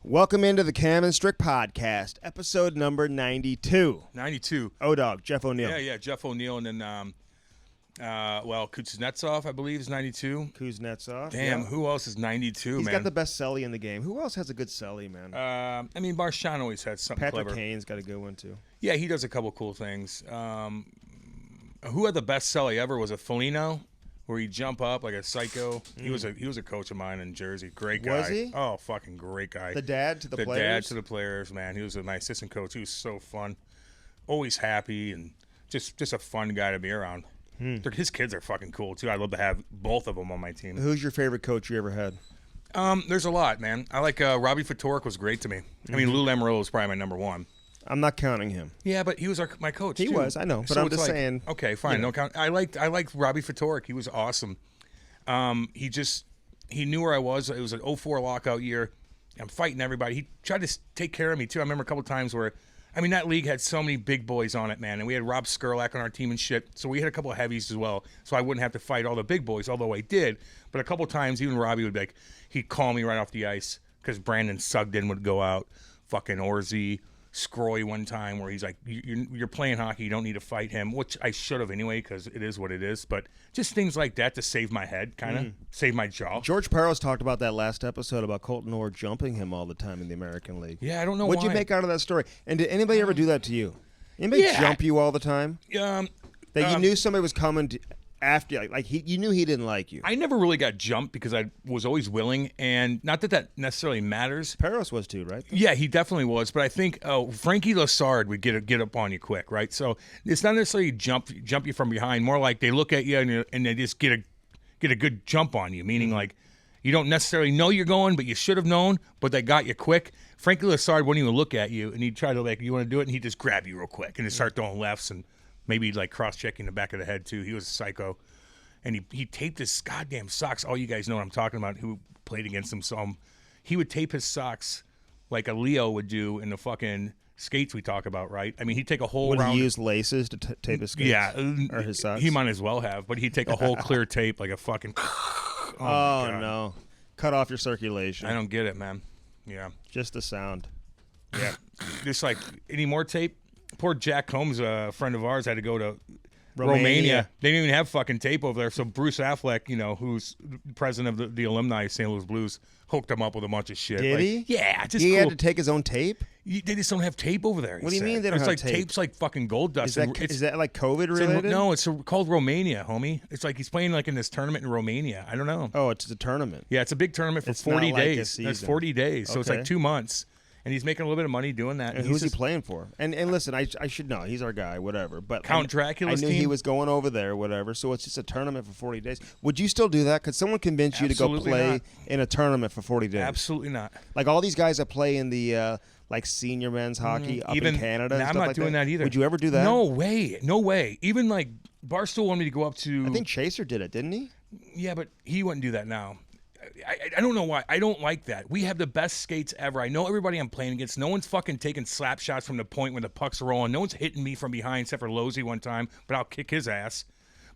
Welcome into the Cam and Strick podcast, episode number 92. 92. O-Dog, Jeff O'Neill. Yeah, Jeff O'Neill, and then, Kuznetsov, I believe, is 92. Kuznetsov. Damn, yeah. Who else is 92, He's man? got the best celly in the game. Who else has a good celly, man? Marchand always had something Patrick clever. Kane's got a good one, too. Yeah, he does a couple cool things. Who had the best celly ever? Was it Foligno? Where he'd jump up like a psycho. He was a coach of mine in Jersey. Great guy. Was he? Oh, fucking great guy. The dad to the players? The dad to the players, man. He was my assistant coach. He was so fun. Always happy and just a fun guy to be around. His kids are fucking cool, too. I'd love to have both of them on my team. Who's your favorite coach you ever had? There's a lot, man. I like Robbie Fatorik was great to me. I mean, Lou Lamoriello was probably my number one. I'm not counting him. Yeah, but he was my coach, He too. was, I know. But So I'm it's just like, saying. Okay, fine. You know. No count. I liked Robbie Fatorik. He was awesome. He knew where I was. It was an 04 lockout year. I'm fighting everybody. He tried to take care of me, too. I remember a couple times where, that league had so many big boys on it, man. And we had Rob Skurlak on our team and shit. So we had a couple of heavies as well. So I wouldn't have to fight all the big boys, although I did. But a couple of times, even Robbie would be like, he'd call me right off the ice because Brandon Sugden would go out. Fucking Orzi. Scroy one time where he's like, you're playing hockey, you don't need to fight him, which I should have anyway because it is what it is. But just things like that to save my head, kind of save my jaw. George Peros talked about that last episode about Colton Orr jumping him all the time in the American League. Yeah, I don't know What'd why. you make out of that story? And did anybody ever do that to you? Anybody jump you all the time? That you knew somebody was coming to, after, you knew he didn't like you. I never really got jumped because I was always willing, and not that necessarily matters. Peros was too, right? Yeah, he definitely was. But I think Frankie Lassard would get up on you quick, right? So it's not necessarily jump you from behind. More like they look at you and they just get a good jump on you, meaning like you don't necessarily know you're going, but you should have known, but they got you quick. Frankie Lassard wouldn't even look at you, and he'd try to you want to do it, and he'd just grab you real quick and just start throwing lefts and maybe cross-checking the back of the head too. He was a psycho. And he taped his goddamn socks. All you guys know what I'm talking about who played against him. So he would tape his socks like a Leo would do in the fucking skates we talk about, right? He'd take a whole round. Would he use laces to tape his skates? Yeah. Or his socks? He might as well have. But he'd take a whole clear tape like a fucking. Oh no. Cut off your circulation. I don't get it, man. Yeah. Just the sound. Yeah. Just like, any more tape? Poor Jack Combs, a friend of ours, had to go to Romania. They didn't even have fucking tape over there. So Bruce Affleck, who's president of the alumni of St. Louis Blues, hooked him up with a bunch of shit. Did he? Yeah, just he cool. had to take his own tape? They just don't have tape over there. What do you mean they don't have have tape? Tape's like fucking gold dust. Is that like COVID related? No, it's called Romania, homie. It's like he's playing in this tournament in Romania. I don't know. Oh, it's a tournament. Yeah, it's a big tournament for It's 40 not like a days. season. That's 40 days. So it's Okay. like 2 months. And he's making a little bit of money doing that. And who's he playing for? And listen, I should know. He's our guy, whatever. But Count Dracula's I knew team? he was going over there, whatever. So it's just a tournament for 40 days. Would you still do that? Could someone convince you to go Absolutely play not. in a tournament for 40 days? Absolutely not. Like all these guys that play in the senior men's hockey up in Canada. Nah, and I'm stuff not like doing that either. Would you ever do that? No way. Even like Barstool wanted me to go up to. I think Chaser did it, didn't he? Yeah, but he wouldn't do that now. I don't know why. I don't like that. We have the best skates ever. I know everybody I'm playing against. No one's fucking taking slap shots from the point when the puck's rolling. No one's hitting me from behind except for Losey one time, but I'll kick his ass.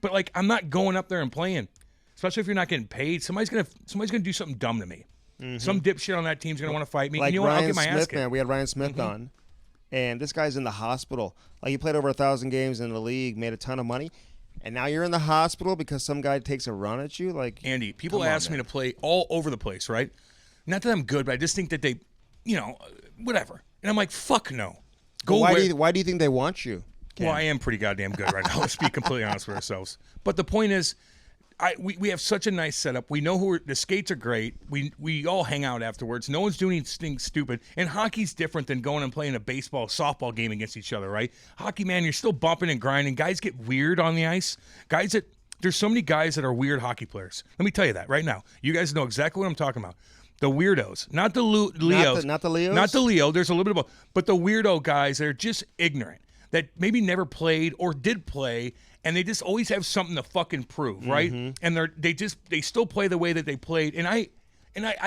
But I'm not going up there and playing, especially if you're not getting paid. Somebody's gonna do something dumb to me. Some dipshit on that team's gonna want to fight me. Like and you know what? I'll Ryan get my ass Smith, kicked. man. We had Ryan Smith on, and this guy's in the hospital. Like he played over 1,000 games in the league, made a ton of money. And now you're in the hospital because some guy takes a run at you? Andy, people ask me to play all over the place, right? Not that I'm good, but I just think that they, whatever. And I'm like, fuck no. Why do you think they want you? Ken? Well, I am pretty goddamn good right now. Let's be completely honest with ourselves. But the point is, we have such a nice setup. We know the skates are great. We all hang out afterwards. No one's doing anything stupid. And hockey's different than going and playing a softball game against each other, right? Hockey, man, you're still bumping and grinding. Guys get weird on the ice. There's so many guys that are weird hockey players. Let me tell you that right now. You guys know exactly what I'm talking about. The weirdos, not the Leos. Not the Leos? Not the Leo. There's a little bit of both. But the weirdo guys that are just ignorant, that maybe never played or did play, and they just always have something to fucking prove, right? And they still play the way that they played. And I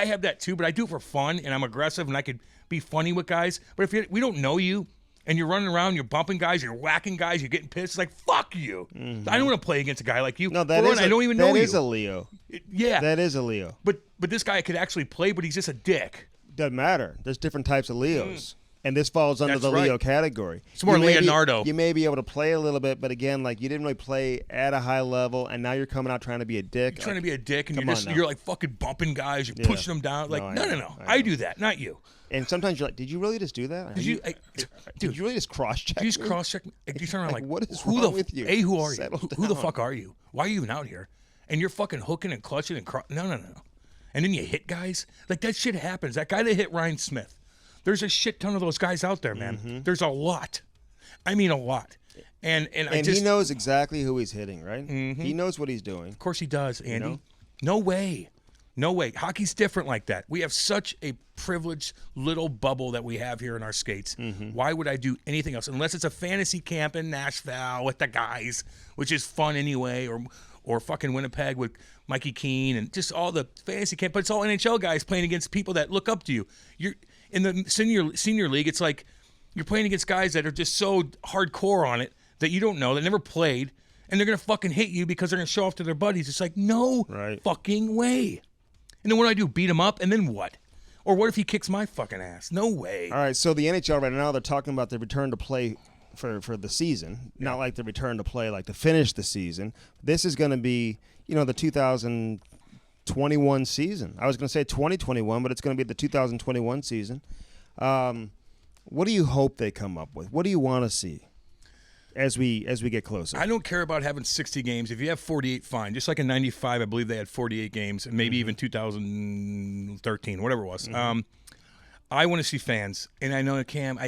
have that too, but I do it for fun, and I'm aggressive, and I could be funny with guys. But if we don't know you, and you're running around, you're bumping guys, you're whacking guys, you're getting pissed, it's like, fuck you. I don't want to play against a guy like you. No, I don't even know you. That is a Leo. Yeah. That is a Leo. But this guy could actually play, but he's just a dick. Doesn't matter. There's different types of Leos. And this falls under the Leo category. It's more Leonardo. You may be able to play a little bit, but again, like you didn't really play at a high level, and now you're coming out trying to be a dick. You're trying to be a dick, and you're like fucking bumping guys. You're pushing them down. Like, no. I do that, not you. And sometimes you're like, did you really just do that? Did you really just cross-check? Did you just cross-check me? You turn around like, what is wrong with you? A, who are you? Who the fuck are you? Why are you even out here? And you're fucking hooking and clutching and no. And then you hit guys. Like, that shit happens. That guy that hit Ryan Smith. There's a shit ton of those guys out there, man. Mm-hmm. There's a lot. I mean, a lot. And he knows exactly who he's hitting, right? Mm-hmm. He knows what he's doing. Of course he does, Andy. No way. Hockey's different like that. We have such a privileged little bubble that we have here in our skates. Mm-hmm. Why would I do anything else? Unless it's a fantasy camp in Nashville with the guys, which is fun anyway, or fucking Winnipeg with Mikey Keene and just all the fantasy camp. But it's all NHL guys playing against people that look up to you. You're in the senior league, it's like you're playing against guys that are just so hardcore on it that you don't know, that never played, and they're going to fucking hit you because they're going to show off to their buddies. It's like, no fucking way. And then what do I do? Beat him up? And then what? Or what if he kicks my fucking ass? No way. All right, so the NHL right now, they're talking about the return to play for the season, not like the return to play, like to finish the season. This is going to be, the 2021 season. I was going to say 2021, but it's going to be the 2021 season. What do you hope they come up with? What do you want to see as we get closer? I don't care about having 60 games. If you have 48, fine. Just like in 95, I believe they had 48 games, and maybe even 2013, whatever it was. Mm-hmm. I want to see fans, and I know Cam.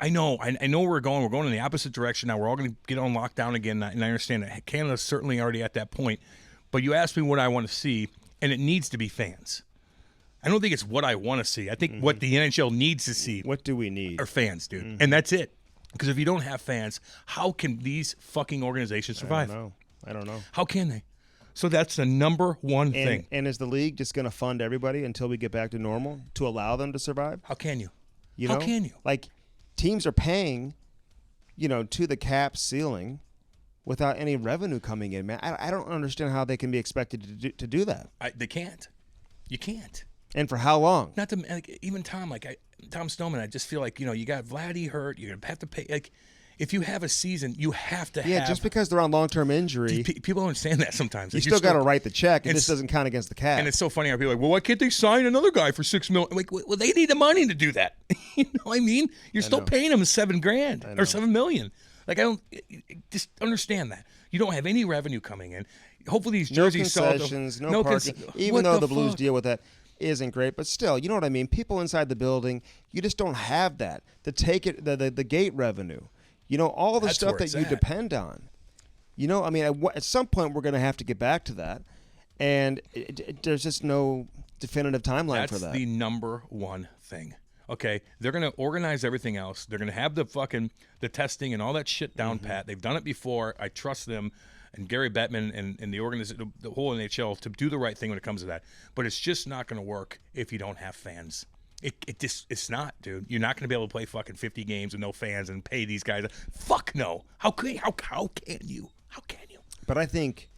I know we're going. We're going in the opposite direction now. We're all going to get on lockdown again, and I understand that Canada's certainly already at that point. But you asked me what I want to see, and it needs to be fans. I don't think it's what I want to see. I think what the NHL needs to see. What do we need? Are fans, dude. And that's it. Because if you don't have fans, how can these fucking organizations survive? I don't know. How can they? So that's the number one thing. And is the league just going to fund everybody until we get back to normal to allow them to survive? How can you? How can you? Like, teams are paying, to the cap ceiling without any revenue coming in, man. I don't understand how they can be expected to do that. They can't. You can't. And for how long? Not to even Tom, Tom Snowman. I just feel like you got Vladdy hurt. You're gonna have to pay. Like, if you have a season, you have to. Yeah, just because they're on long-term injury, people don't understand that sometimes. You still got to write the check, and this doesn't count against the cap. And it's so funny how people are like, well, why can't they sign another guy for $6 million? Like, well, they need the money to do that. You know what I mean? You're still paying them $7,000 or $7 million. Like, I don't just understand that. You don't have any revenue coming in. Hopefully these jerseys no concessions, no parking. Even though the Blues deal with that isn't great, but still, you know what I mean? People inside the building, you just don't have that. The gate revenue. All the stuff that you depend on. At some point we're going to have to get back to that, and there's just no definitive timeline for that. That's the number one thing. Okay, they're going to organize everything else. They're going to have the testing and all that shit down pat. They've done it before. I trust them and Gary Bettman and the organization, the whole NHL, to do the right thing when it comes to that. But it's just not going to work if you don't have fans. It's not, dude. You're not going to be able to play fucking 50 games with no fans and pay these guys. Fuck no. How can you? How can you? But I think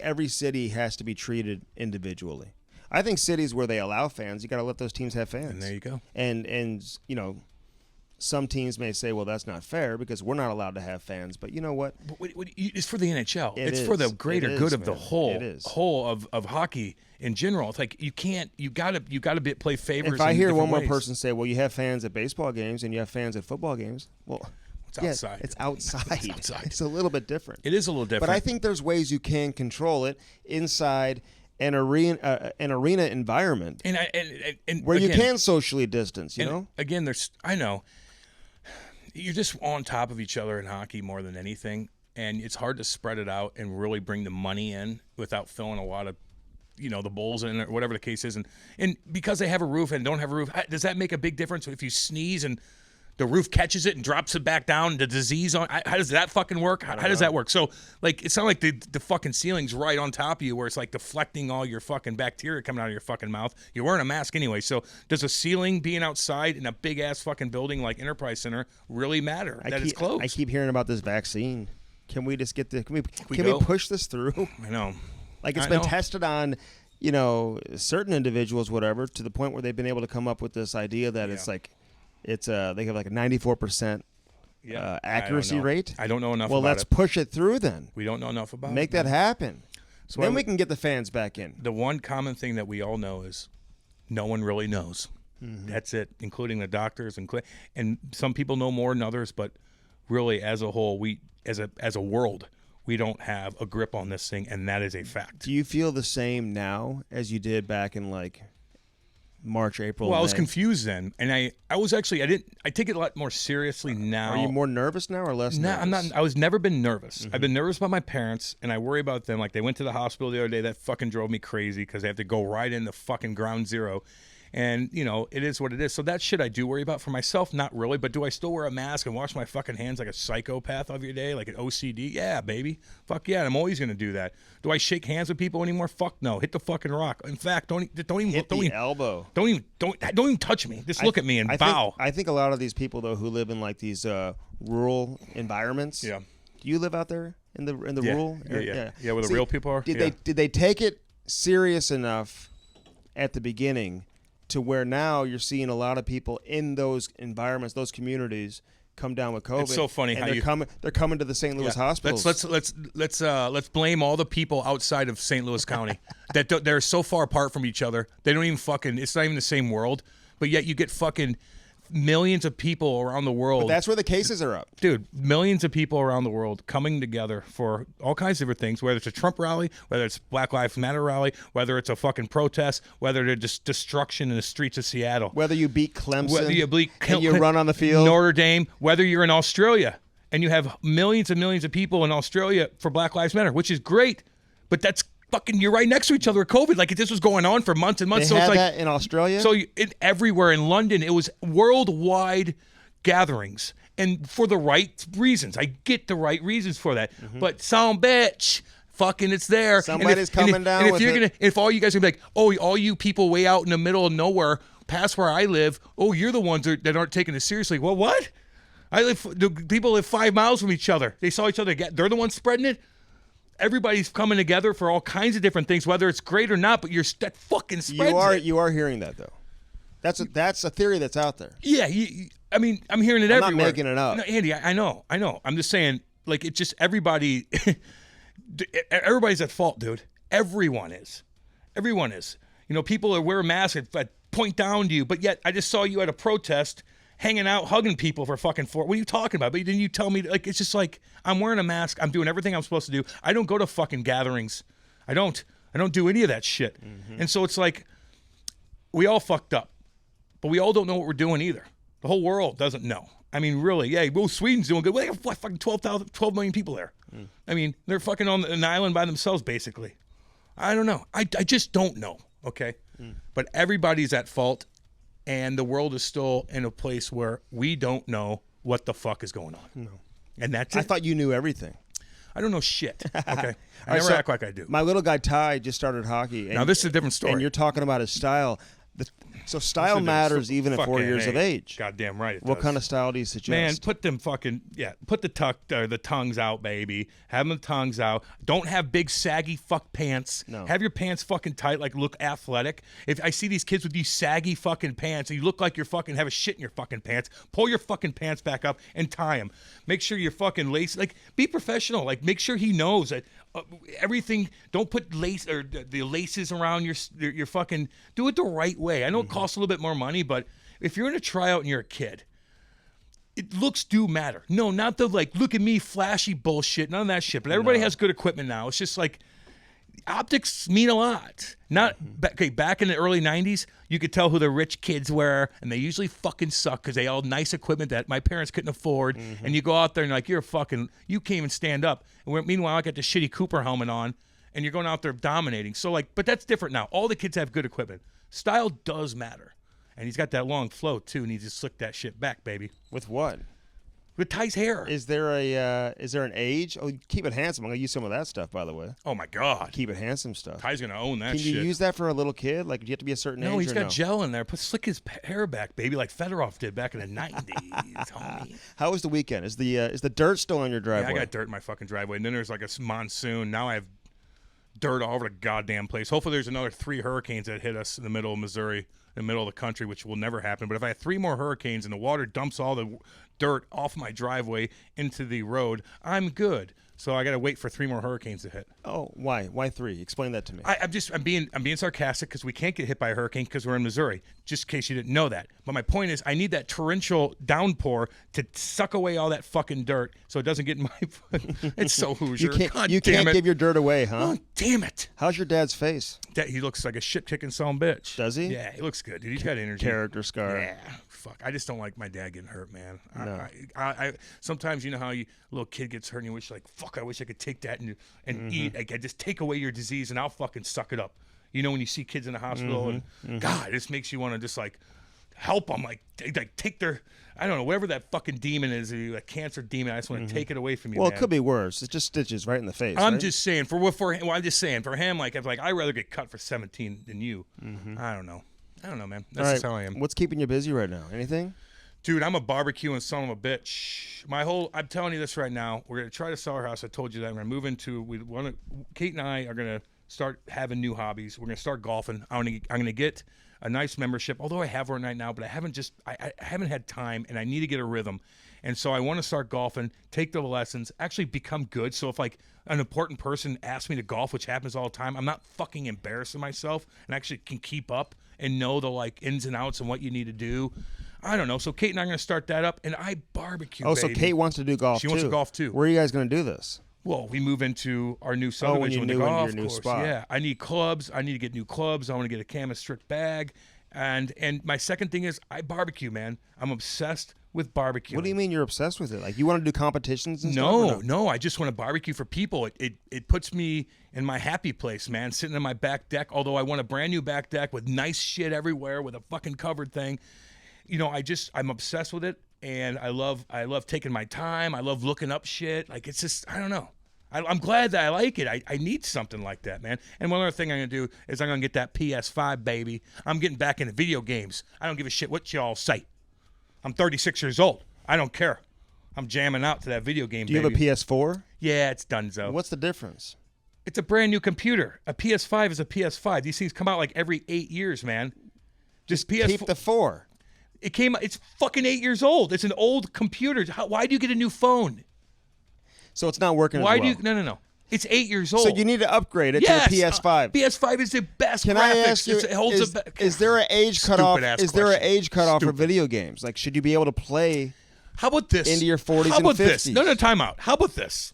every city has to be treated individually. I think cities where they allow fans, you got to let those teams have fans. And there you go. And some teams may say, well, that's not fair because we're not allowed to have fans. But you know what? It's for the NHL. It's for the greater good of the whole of hockey in general. It's like you got to play favors. If I hear one more person say, well, you have fans at baseball games and you have fans at football games, well, it's outside. It's outside. It's a little bit different. It is a little different. But I think there's ways you can control it inside an arena environment, and where you can socially distance. Again, I know you're just on top of each other in hockey more than anything, and it's hard to spread it out and really bring the money in without filling a lot of the bowls in or whatever the case is, and because they have a roof and don't have a roof, does that make a big difference if you sneeze and the roof catches it and drops it back down, the disease on? How does that fucking work? How does that work? So, like, it's not like the fucking ceiling's right on top of you where it's like deflecting all your fucking bacteria coming out of your fucking mouth. You're wearing a mask anyway. So, does a ceiling being outside in a big ass fucking building like Enterprise Center really matter? It's closed. I keep hearing about this vaccine. Can we just get can we push this through? I know. Like, it's been tested on, certain individuals, whatever, to the point where they've been able to come up with this idea that it's like, they have like a 94% accuracy rate. I don't know enough. Well, about let's push it through then. We don't know enough about Make that happen. So then we can get the fans back in. The one common thing that we all know is no one really knows. That's it, including the doctors and some people know more than others, but really, as a whole, we as a world, we don't have a grip on this thing, and that is a fact. Do you feel the same now as you did back in like March, April? Well, May? I was confused then, and I was actually I take it a lot more seriously now. Are you more nervous now or less? nervous? I'm not. I was never been nervous. I've been nervous about my parents, and I worry about them. Like they went to the hospital the other day. That fucking drove me crazy because they have to go right into fucking ground zero. And, it is what it is. So that shit I do worry about. For myself, not really. But do I still wear a mask and wash my fucking hands like a psychopath every day, like an OCD? Yeah, baby. Fuck yeah. I'm always going to do that. Do I shake hands with people anymore? Fuck no. Hit the fucking rock. In fact, don't even hit the elbow. Don't even touch me. Just look at me and bow. I think a lot of these people, though, who live in like these rural environments. Yeah. Do you live out there in the rural area? Yeah, where the real people are? Did they take it serious enough at the beginning to where now you're seeing a lot of people in those environments, those communities, come down with COVID? It's so funny how they're coming to the St. Louis hospitals. Let's blame all the people outside of St. Louis County that they're so far apart from each other. They don't even it's not even the same world. But yet you get fucking millions of people around the world. But that's where the cases are up. Dude, millions of people around the world coming together for all kinds of different things, whether it's a Trump rally, whether it's Black Lives Matter rally, whether it's a fucking protest, whether it's just destruction in the streets of Seattle. Whether you beat Clemson, whether you run on the field. Notre Dame, whether you're in Australia and you have millions and millions of people in Australia for Black Lives Matter, which is great, but that's fucking, you're right next to each other with COVID. Like this was going on for months and months. They had that in Australia? So everywhere in London, it was worldwide gatherings. And for the right reasons. I get the right reasons for that. But some bitch, fucking it's there. Somebody's coming down with it. If all you guys are gonna be like, oh, all you people way out in the middle of nowhere, past where I live, oh, you're the ones that aren't taking it seriously. Well, what? People live 5 miles from each other. They saw each other. They're the ones spreading it. Everybody's coming together for all kinds of different things, whether it's great or not. But that fucking spreads. You are hearing that though. That's a theory that's out there. Yeah, I mean, I'm hearing it everywhere. I'm not making it up. No, Andy, I know. I'm just saying, like, it's just everybody's at fault, dude. Everyone is. People are wearing masks that point down to you, but yet I just saw you at a protest hanging out, hugging people for fucking 4. What are you talking about? But then you tell me, like, it's just like, I'm wearing a mask. I'm doing everything I'm supposed to do. I don't go to fucking gatherings. I don't do any of that shit. And so it's like, we all fucked up, but we all don't know what we're doing either. The whole world doesn't know. I mean, really, yeah, well, Sweden's doing good. Well, they have fucking 12 million people there. I mean, they're fucking on an island by themselves, basically. I don't know. I just don't know, okay? But everybody's at fault. And the world is still in a place where we don't know what the fuck is going on. No. And that's it. I thought you knew everything. I don't know shit. Okay. I never act like I do. My little guy Ty just started hockey. Now this is a different story. And you're talking about his style. So style matters even at 4 years of age. Goddamn right it What does. kind of style do you suggest? Man, put the tongues out, baby. Have them tongues out. Don't have big saggy fuck pants. No. Have your pants fucking tight, like look athletic. If I see these kids with these saggy fucking pants, and you look like you're fucking have a shit in your fucking pants, pull your fucking pants back up and tie them. Make sure you're fucking lace. Like, be professional. Like, make sure he knows that everything. Don't put lace or the laces around your fucking. Do it the right way. I know it costs a little bit more money, but if you're in a tryout and you're a kid, looks do matter. No, not the like, look at me, flashy bullshit. None of that shit. But everybody has good equipment now. It's just like, optics mean a lot. Not back in the early 90s, you could tell who the rich kids were, and they usually fucking suck because they all nice equipment that my parents couldn't afford. And you go out there and like, you can't even stand up. And meanwhile, I got the shitty Cooper helmet on, and you're going out there dominating. So like, but that's different now. All the kids have good equipment. Style does matter. And he's got that long flow too, and he just slicked that shit back, baby. With what? With Ty's hair. Is there an age? Oh, keep it handsome. I'm gonna use some of that stuff, by the way. Oh my God. Keep it handsome stuff. Ty's gonna own that shit. Can you use that for a little kid? Like, do you have to be a certain age? No, he's got no? gel in there. Slick his hair back, baby, like Fedorov did back in the 90s, homie. How was the weekend? Is the dirt still on your driveway? Yeah, I got dirt in my fucking driveway. And then there's like a monsoon. Now I have dirt all over the goddamn place. Hopefully there's another 3 hurricanes that hit us in the middle of Missouri, in the middle of the country, which will never happen. But if I have 3 more hurricanes and the water dumps all the dirt off my driveway into the road, I'm good. So I got to wait for 3 more hurricanes to hit. Oh, why? Why 3? Explain that to me. I'm being sarcastic because we can't get hit by a hurricane because we're in Missouri. Just in case you didn't know that. But my point is, I need that torrential downpour to suck away all that fucking dirt so it doesn't get in my. It's so Hoosier. You can't give your dirt away, huh? Oh, damn it! How's your dad's face? He looks like a shit kicking son of a bitch. Does he? Yeah, he looks good, dude. He's got energy. Character scar. Yeah. Fuck. I just don't like my dad getting hurt, man. No. I sometimes, you know how a little kid gets hurt and you wish, like, fuck, I wish I could take that and eat. Like, I just take away your disease and I'll fucking suck it up. You know, when you see kids in the hospital and God, this makes you want to just like help them, like take their, I don't know, whatever that fucking demon is, a cancer demon. I just want to take it away from you. Well, man. It could be worse. It's just stitches right in the face. I'm right? just saying for I'm just saying for him, like, I'd rather get cut for 17 than you. I don't know, man. That's just how I am. What's keeping you busy right now? Anything? Dude, I'm a barbecuing son of a bitch. I'm telling you this right now. We're gonna try to sell our house. I told you that. We're gonna move into. Kate and I are gonna start having new hobbies. We're gonna start golfing. I'm gonna get a nice membership. Although I have one right now, but I haven't had time, and I need to get a rhythm. And so I want to start golfing, take the lessons, actually become good. So if like an important person asks me to golf, which happens all the time, I'm not fucking embarrassing myself, and actually can keep up and know the like ins and outs and what you need to do. I don't know. So Kate and I are going to start that up, and I barbecue. Oh, baby. So Kate wants to do golf. She wants to golf too. Where are you guys going to do this? Well, we move into our new subdivision with the golf into your new course. spot. Yeah, I need clubs. I need to get new clubs. I want to get a canvas Strick bag, and my second thing is I barbecue, man. I'm obsessed with barbecue. What do you mean you're obsessed with it? Like you want to do competitions and stuff? No. I just want to barbecue for people. It puts me in my happy place, man. Sitting in my back deck. Although I want a brand new back deck with nice shit everywhere with a fucking covered thing. You know, I'm obsessed with it, and I love taking my time. I love looking up shit. Like, it's just, I don't know. I'm glad that I like it. I need something like that, man. And one other thing I'm going to do is I'm going to get that PS5, baby. I'm getting back into video games. I don't give a shit what y'all say. I'm 36 years old. I don't care. I'm jamming out to that video game, Do you have a PS4? Yeah, it's donezo. What's the difference? It's a brand new computer. A PS5 is a PS5. These things come out like every 8 years, man. Just PS4. Keep the 4. It's fucking 8 years old. It's an old computer. Why do you get a new phone? So it's not working Why as well. do you? No. It's 8 years old. So you need to upgrade it to the PS5. PS5 is the best Can graphics. I ask you, It holds is there an age cutoff? Is there an age cutoff for Stupid. video games? Like, should you be able to play How about this? into your 40s How and about 50s? this? No, time out. How about this?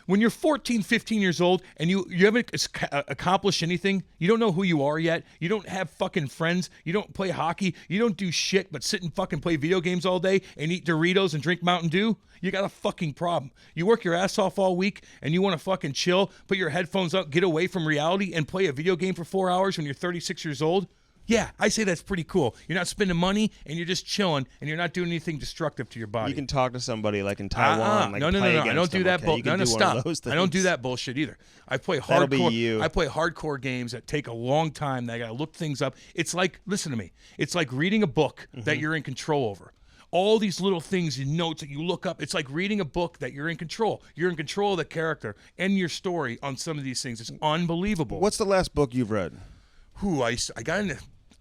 When you're 14, 15 years old and you haven't accomplished anything, you don't know who you are yet, you don't have fucking friends, you don't play hockey, you don't do shit but sit and fucking play video games all day and eat Doritos and drink Mountain Dew, you got a fucking problem. You work your ass off all week and you want to fucking chill, put your headphones up, get away from reality and play a video game for 4 hours when you're 36 years old? Yeah, I say that's pretty cool. You're not spending money, and you're just chilling, and you're not doing anything destructive to your body. You can talk to somebody like in Taiwan. Like No. I don't do that. Stop. I don't do that bullshit either. I play hardcore. That'll be you. I play hardcore games that take a long time. That I gotta look things up. It's like, listen to me. It's like reading a book that you're in control over. All these little things and notes that you look up. It's like reading a book that you're in control. You're in control of the character and your story on some of these things. It's unbelievable. What's the last book you've read?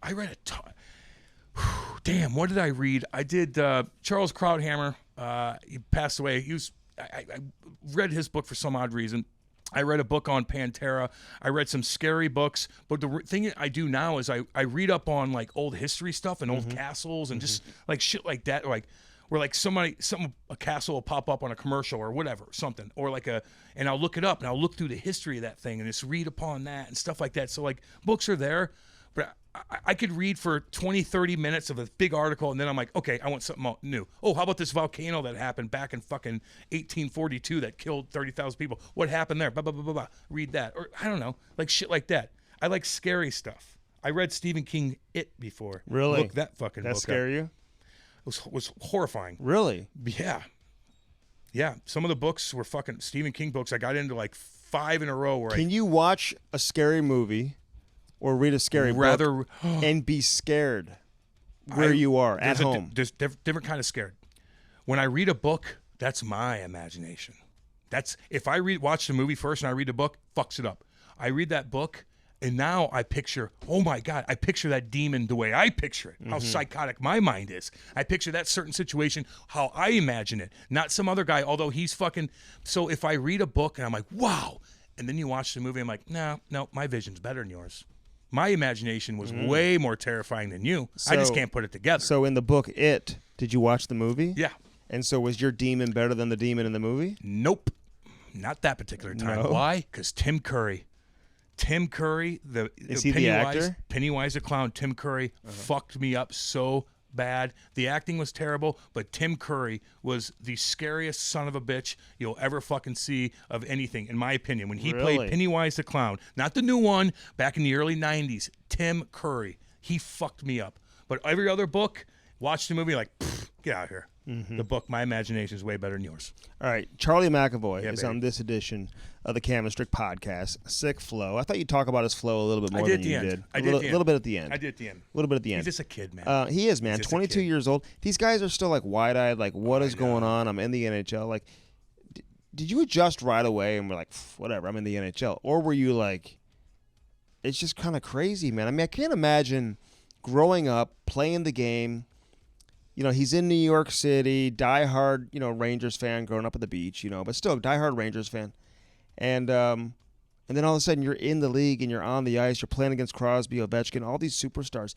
I read a ton. Damn, what did I read? I did Charles Krauthammer. He passed away. I read his book for some odd reason. I read a book on Pantera. I read some scary books. But the thing I do now is I read up on like old history stuff and old castles and just like shit like that. Or like where like a castle will pop up on a commercial or whatever, something. Or like and I'll look it up and I'll look through the history of that thing and just read upon that and stuff like that. So like books are there. But I could read for 20, 30 minutes of a big article, and then I'm like, okay, I want something new. Oh, how about this volcano that happened back in fucking 1842 that killed 30,000 people? What happened there? Blah, blah, blah, blah, blah. Read that. Or, I don't know, like shit like that. I like scary stuff. I read Stephen King It before. Really? Look that fucking book up. That scare you? It was horrifying. Really? Yeah. Yeah. Some of the books were fucking Stephen King books. I got into like 5 in a row where Can you watch a scary movie or read a scary book and be scared where you are at home? There's different kind of scared. When I read a book, that's my imagination. That's if I watch the movie first and I read the book, fucks it up. I read that book, and now I picture, oh my God, I picture that demon the way I picture it, how psychotic my mind is. I picture that certain situation, how I imagine it, not some other guy, although he's fucking. So if I read a book and I'm like, wow, and then you watch the movie, I'm like, no, my vision's better than yours. My imagination was way more terrifying than you. So, I just can't put it together. So in the book, did you watch the movie? Yeah. And so was your demon better than the demon in the movie? Nope. Not that particular time. No. Why? Because Tim Curry, is he the actor? Pennywise the clown, Tim Curry fucked me up so bad. The acting was terrible, but Tim Curry was the scariest son of a bitch you'll ever fucking see of anything, in my opinion. When he played Pennywise the clown, not the new one, back in the early 90s, Tim Curry, he fucked me up. But every other book, watch the movie like, get out of here. The book, my imagination is way better than yours. All right, Charlie McAvoy is on this edition of the Cam and Strick podcast. Sick flow. I thought you'd talk about his flow a little bit more than you did. I did. A little bit at the end. I did at the end. A little bit at the end. He's just a kid, man. He is, man. 22 years old. These guys are still like wide-eyed, like, what is going on? I'm in the NHL. Like, did you adjust right away and were like, whatever, I'm in the NHL? Or were you like, it's just kind of crazy, man. I mean, I can't imagine growing up, playing the game. You know, he's in New York City, diehard, Rangers fan, growing up at the beach, but still diehard Rangers fan. And then all of a sudden you're in the league and you're on the ice, you're playing against Crosby, Ovechkin, all these superstars.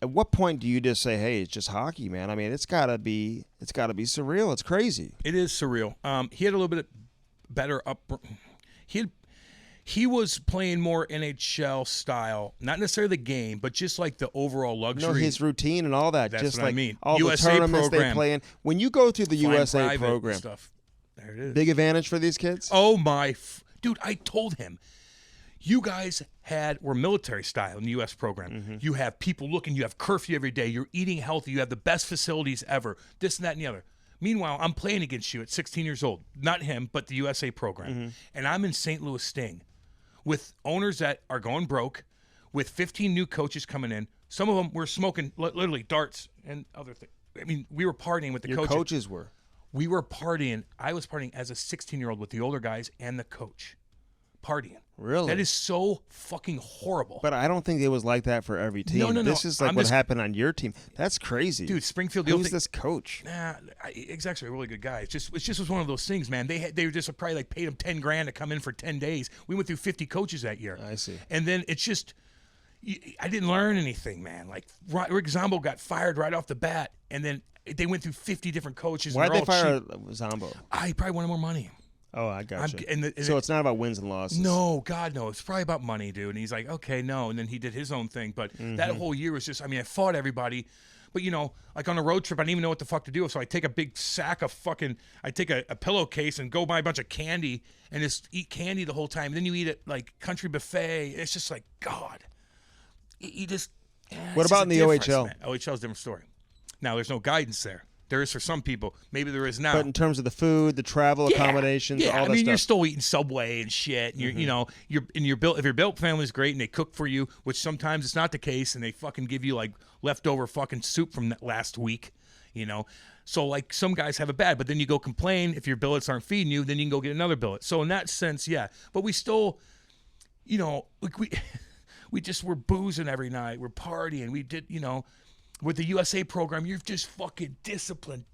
At what point do you just say, "Hey, it's just hockey, man"? I mean, it's gotta be surreal. It's crazy. It is surreal. He had a little bit better up. He was playing more NHL style, not necessarily the game, but just like the overall luxury. No, his routine and all that. That's just what like I mean. All USA the tournaments program. They play in. When you go through the USA program, stuff. There it is. Big advantage for these kids? Oh, my. Dude, I told him, you guys were military style in the U.S. program. You have people looking, you have curfew every day, you're eating healthy, you have the best facilities ever, this and that and the other. Meanwhile, I'm playing against you at 16 years old. Not him, but the USA program. And I'm in St. Louis Sting with owners that are going broke, with 15 new coaches coming in. Some of them were smoking literally darts and other things. I mean, we were partying with the coaches. Your coaches were? We were partying. I was partying as a 16-year-old with the older guys and the coach. Partying. Really? That is so fucking horrible. But I don't think it was like that for every team. No. This is like what happened on your team. That's crazy. Dude, Springfield. Who's this coach? He's actually a really good guy. It just was one of those things, man. They were just probably like paid him $10,000 to come in for 10 days. We went through 50 coaches that year. I see. And then it's just, I didn't learn anything, man. Like Rick Zombo got fired right off the bat, and then they went through 50 different coaches. Why'd they fire Zombo? He probably wanted more money. Oh, I got you. So it's not about wins and losses. No, God, no. It's probably about money, dude. And he's like, okay, no. And then he did his own thing. But that whole year was just, I mean, I fought everybody. But, like on a road trip, I didn't even know what the fuck to do. So I take a big sack of I take a pillowcase and go buy a bunch of candy and just eat candy the whole time. And then you eat it like country buffet. It's just like, God. You just. What about in the OHL? Man. OHL is a different story. Now, there's no guidance there. There is for some people. Maybe there is now. But in terms of the food, the travel accommodations, all that stuff. You're still eating Subway and shit. And if your built family is great and they cook for you, which sometimes it's not the case, and they fucking give you like leftover fucking soup from that last week, So like some guys have it bad, but then you go complain if your billets aren't feeding you, then you can go get another billet. So in that sense, yeah. But we still, like we just were boozing every night. We're partying. We did, with the USA program, you're just fucking disciplined,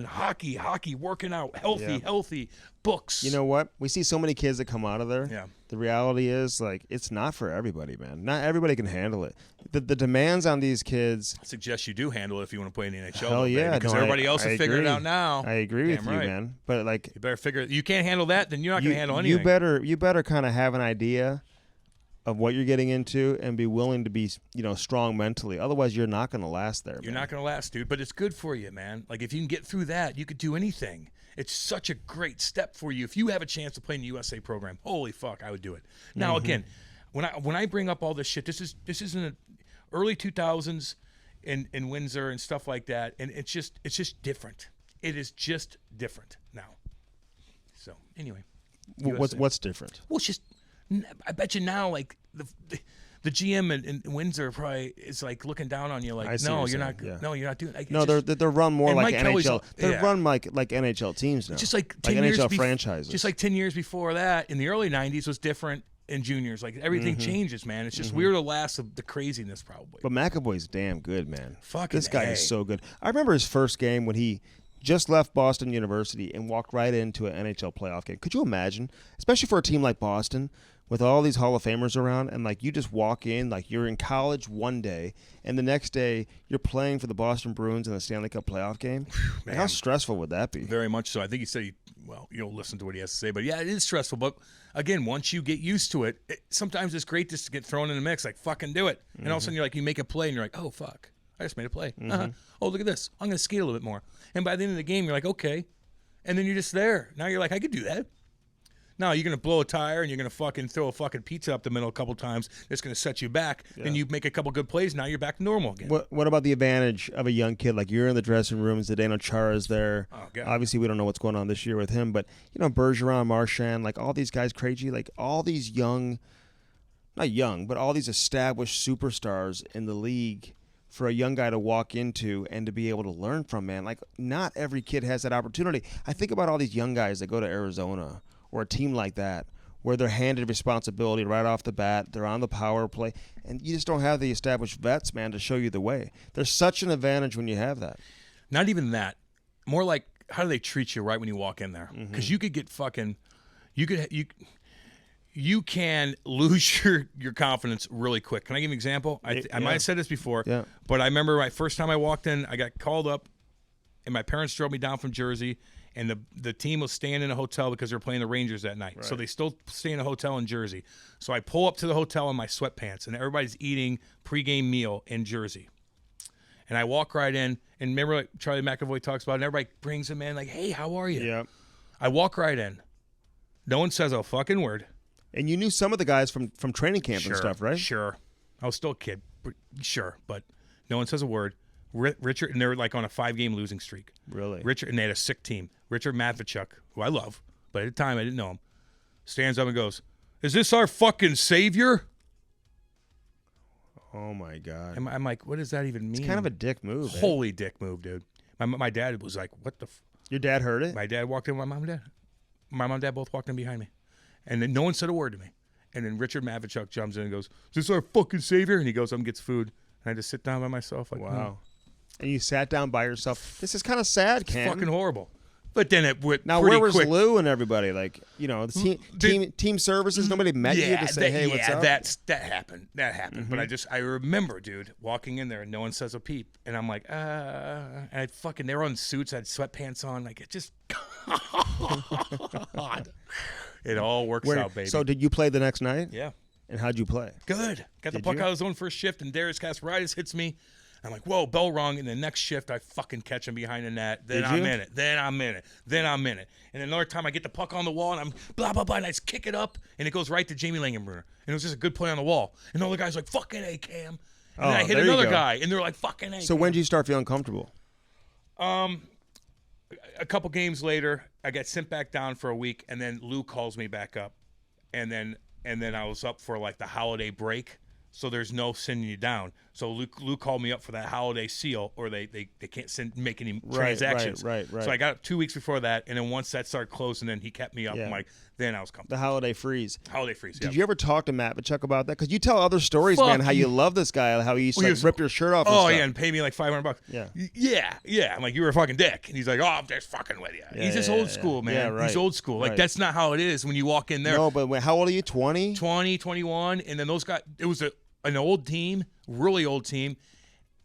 hockey, working out, healthy, books. You know what? We see so many kids that come out of there. Yeah. The reality is, like, it's not for everybody, man. Not everybody can handle it. The demands on these kids. I suggest you do handle it if you want to play in the NHL. Hell yeah. Because everybody else has figured it out now. I agree with you, man. But, like. You better figure it. You can't handle that, then you're not going to handle anything. You better kind of have an idea of what you're getting into and be willing to be, strong mentally. Otherwise, you're not going to last there. You're not going to last, dude. But it's good for you, man. Like, if you can get through that, you could do anything. It's such a great step for you. If you have a chance to play in the USA program, holy fuck, I would do it. Now, again, when I bring up all this shit, this is in the early 2000s in Windsor and stuff like that, and it's just different. It is just different now. So, anyway. What's different? Well, it's just, I bet you now, like the GM in Windsor probably is like looking down on you, like, no, you're not doing. Like, no, they're run more like NHL. They're run like NHL teams now. Just like NHL franchises. Just like 10 years before that, in the early '90s was different. in juniors. Like everything changes, man. It's just we're the last of the craziness, probably. But McAvoy's damn good, man. Fucking this guy is so good. I remember his first game when he just left Boston University and walked right into an NHL playoff game. Could you imagine, especially for a team like Boston, with all these Hall of Famers around, and like you just walk in, like you're in college one day, and the next day you're playing for the Boston Bruins in the Stanley Cup playoff game? Like, how stressful would that be? Very much so. I think he said, you'll listen to what he has to say, but yeah, it is stressful. But again, once you get used to it, sometimes it's great just to get thrown in the mix, like fucking do it. And all of a sudden you're like, you make a play and you're like, oh, fuck, I just made a play. Oh, look at this. I'm going to skate a little bit more. And by the end of the game, you're like, okay. And then you're just there. Now you're like, I could do that. Now you're going to blow a tire and you're going to fucking throw a fucking pizza up the middle a couple times. That's going to set you back. Yeah. Then you make a couple good plays. Now you're back to normal again. What about the advantage of a young kid? Like you're in the dressing rooms. Zdeno Chara's there. Oh, God. Obviously, we don't know what's going on this year with him. But, Bergeron, Marchand, like all these guys, Krejci, like all these young, not young, but all these established superstars in the league for a young guy to walk into and to be able to learn from, man. Like not every kid has that opportunity. I think about all these young guys that go to Arizona or a team like that, where they're handed responsibility right off the bat, they're on the power play, and you just don't have the established vets, man, to show you the way. There's such an advantage when you have that. Not even that. More like, how do they treat you right when you walk in there? Because you could get fucking, you can lose your confidence really quick. Can I give you an example? I might have said this before, but I remember my first time I walked in, I got called up, and my parents drove me down from Jersey, and the team was staying in a hotel because they were playing the Rangers that night. Right. So they still stay in a hotel in Jersey. So I pull up to the hotel in my sweatpants, and everybody's eating pregame meal in Jersey. And I walk right in, and remember like Charlie McAvoy talks about, and everybody brings him in like, hey, how are you? Yeah. I walk right in. No one says a fucking word. And you knew some of the guys from training camp and stuff, right? Sure. I was still a kid. Sure. But no one says a word. Richard, and they're like on a 5-game losing streak. Really? Richard, and they had a sick team. Richard Matvichuk, who I love, but at the time I didn't know him, stands up and goes, is this our fucking savior? Oh, my God. And I'm like, what does that even mean? It's kind of a dick move. Holy dick move, dude. My dad was like, what the Your dad heard it? My dad walked in with my mom and dad. My mom and dad both walked in behind me. And then no one said a word to me. And then Richard Matvichuk jumps in and goes, is this our fucking savior? And he goes up and gets food. And I just sit down by myself like, wow. And you sat down by yourself. This is kind of sad, Cam. Fucking horrible. But then it went now, pretty where was quick. Lou and everybody? Like, the team services, nobody met you to say, hey, what's up? That happened. That happened. But I remember, dude, walking in there and no one says a peep. And I'm like, and they were on suits, I had sweatpants on. Like, it just, God. It all works out, baby. So did you play the next night? Yeah. And how'd you play? Good. Got the puck out of his own first shift, and Darius Kasparaitis hits me. I'm like, whoa, bell rung. And the next shift, I fucking catch him behind the net. Then I'm in it. And another time, I get the puck on the wall, and I'm blah, blah, blah, and I just kick it up, and it goes right to Jamie Langenbrunner. And it was just a good play on the wall. And all the guys like, fucking A, Cam. And then I hit another guy, and they're like, fucking A. So when did you start feeling comfortable? A couple games later, I got sent back down for a week, and then Lou calls me back up. And then I was up for like the holiday break. So there's no sending you down. So Luke called me up for that holiday seal, or they can't make any transactions. Right. So I got up 2 weeks before that, and then once that started closing, then he kept me up. I'm like, then I was comfortable. The holiday freeze. Did you ever talk to Matvichuk about that? Because you tell other stories, man, how you love this guy, how he used to rip your shirt off. Oh, yeah, and pay me like $500. Yeah. I'm like, you were a fucking dick. And he's like, oh, I'm just fucking with you. He's just old school, man. Yeah, right. He's old school. Like, that's not how it is when you walk in there. No, but how old are you, 20? 20, 21. And then those guys, it was an old team, really old team.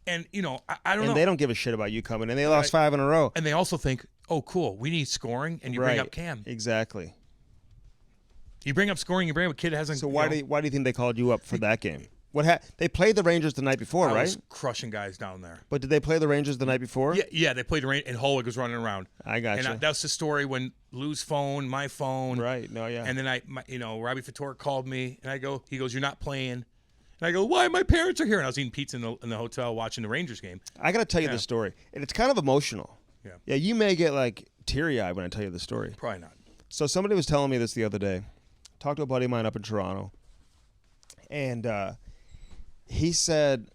And, I don't know. And they don't give a shit about you coming in. They lost 5 in a row. And they also think, oh, cool, we need scoring, and you bring up Cam. Exactly. You bring up scoring, you bring up a kid that hasn't. So why do you think they called you up for that game? They played the Rangers the night before, right? Was crushing guys down there. But did they play the Rangers the night before? Yeah, they played the Rangers, and Holwig was running around. I got you. And that's the story when Lou's phone, my phone. Right, no, yeah. And then Robbie Fedoruk called me, and he goes, you're not playing. And I go, why? My parents are here. And I was eating pizza in the hotel watching the Rangers game. I got to tell you the story. And it's kind of emotional. Yeah. Yeah, you may get like teary-eyed when I tell you the story. Probably not. So somebody was telling me this the other day. Talked to a buddy of mine up in Toronto. And he said,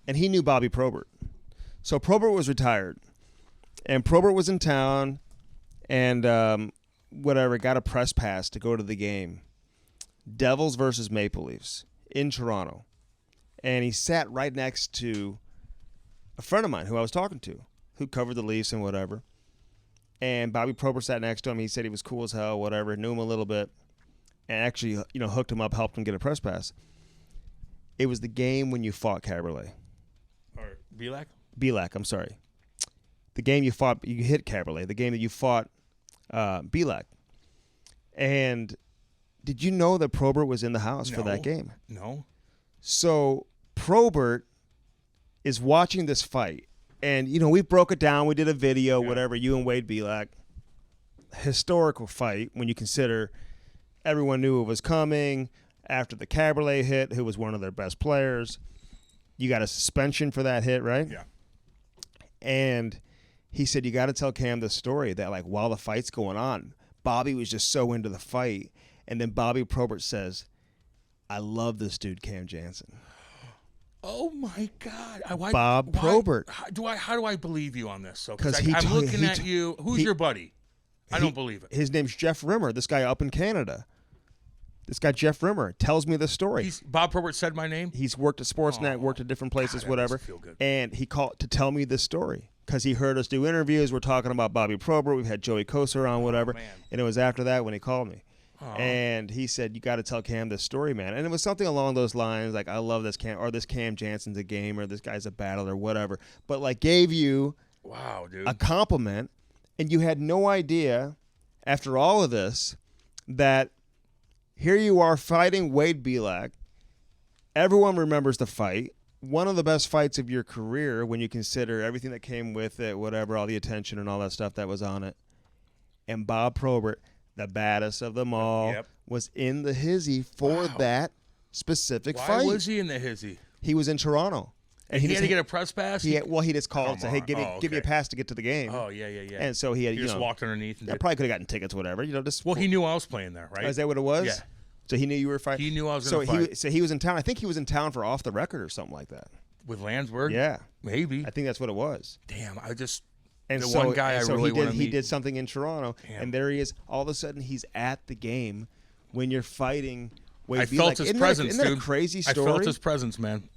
and he knew Bobby Probert. So Probert was retired. And Probert was in town and got a press pass to go to the game. Devils versus Maple Leafs in Toronto. And he sat right next to a friend of mine who I was talking to, who covered the Leafs and whatever. And Bobby Probert sat next to him. He said he was cool as hell, whatever, knew him a little bit, and actually, hooked him up, helped him get a press pass. It was the game when you fought Caberlet. Or Belak? Belak, I'm sorry. The game you hit Caberlet, the game that you fought Belak. And did you know that Probert was in the house for that game? No. So Probert is watching this fight. And, we broke it down. We did a video, whatever, you and Wade Belak. Historical fight when you consider everyone knew it was coming after the Caberlet hit, who was one of their best players. You got a suspension for that hit, right? Yeah. And he said, you got to tell Cam the story that, like, while the fight's going on, Bobby was just so into the fight. And then Bobby Probert says, I love this dude, Cam Jansen. Oh my God! Probert. How do I believe you on this? So, Because I'm looking at you. Who's your buddy? I don't believe it. His name's Jeff Rimmer. This guy up in Canada. This guy Jeff Rimmer tells me this story. Bob Probert said my name. He's worked at Sportsnet, worked at different places, God, whatever. Feel good. And he called to tell me this story because he heard us do interviews. We're talking about Bobby Probert. We've had Joey Kosar on, whatever. And it was after that when he called me. And he said, you got to tell Cam this story, man. And it was something along those lines, like, I love this Cam, or this Cam Jansen's a gamer, this guy's a battler, whatever. But, like, gave you a compliment, and you had no idea, after all of this, that here you are fighting Wade Belak. Everyone remembers the fight. One of the best fights of your career when you consider everything that came with it, whatever, all the attention and all that stuff that was on it. And Bob Probert, the baddest of them all, was in the hizzy for that specific fight. Why was he in the hizzy? He was in Toronto. And he had to get a press pass? He just called and said, hey, give me a pass to get to the game. Oh, yeah. And so he had, just walked underneath. And probably could have gotten tickets, whatever. Well, he knew I was playing there, right? Is that what it was? Yeah. So he knew you were fighting? He knew I was going to fight. So he was in town. I think he was in town for Off the Record or something like that. With Landsberg? Yeah. Maybe. I think that's what it was. Damn, And the so, one guy and so I really want to meet. He did something in Toronto, and there he is. All of a sudden, he's at the game when you're fighting. I felt his presence, isn't that a crazy story? I felt his presence, man. Isn't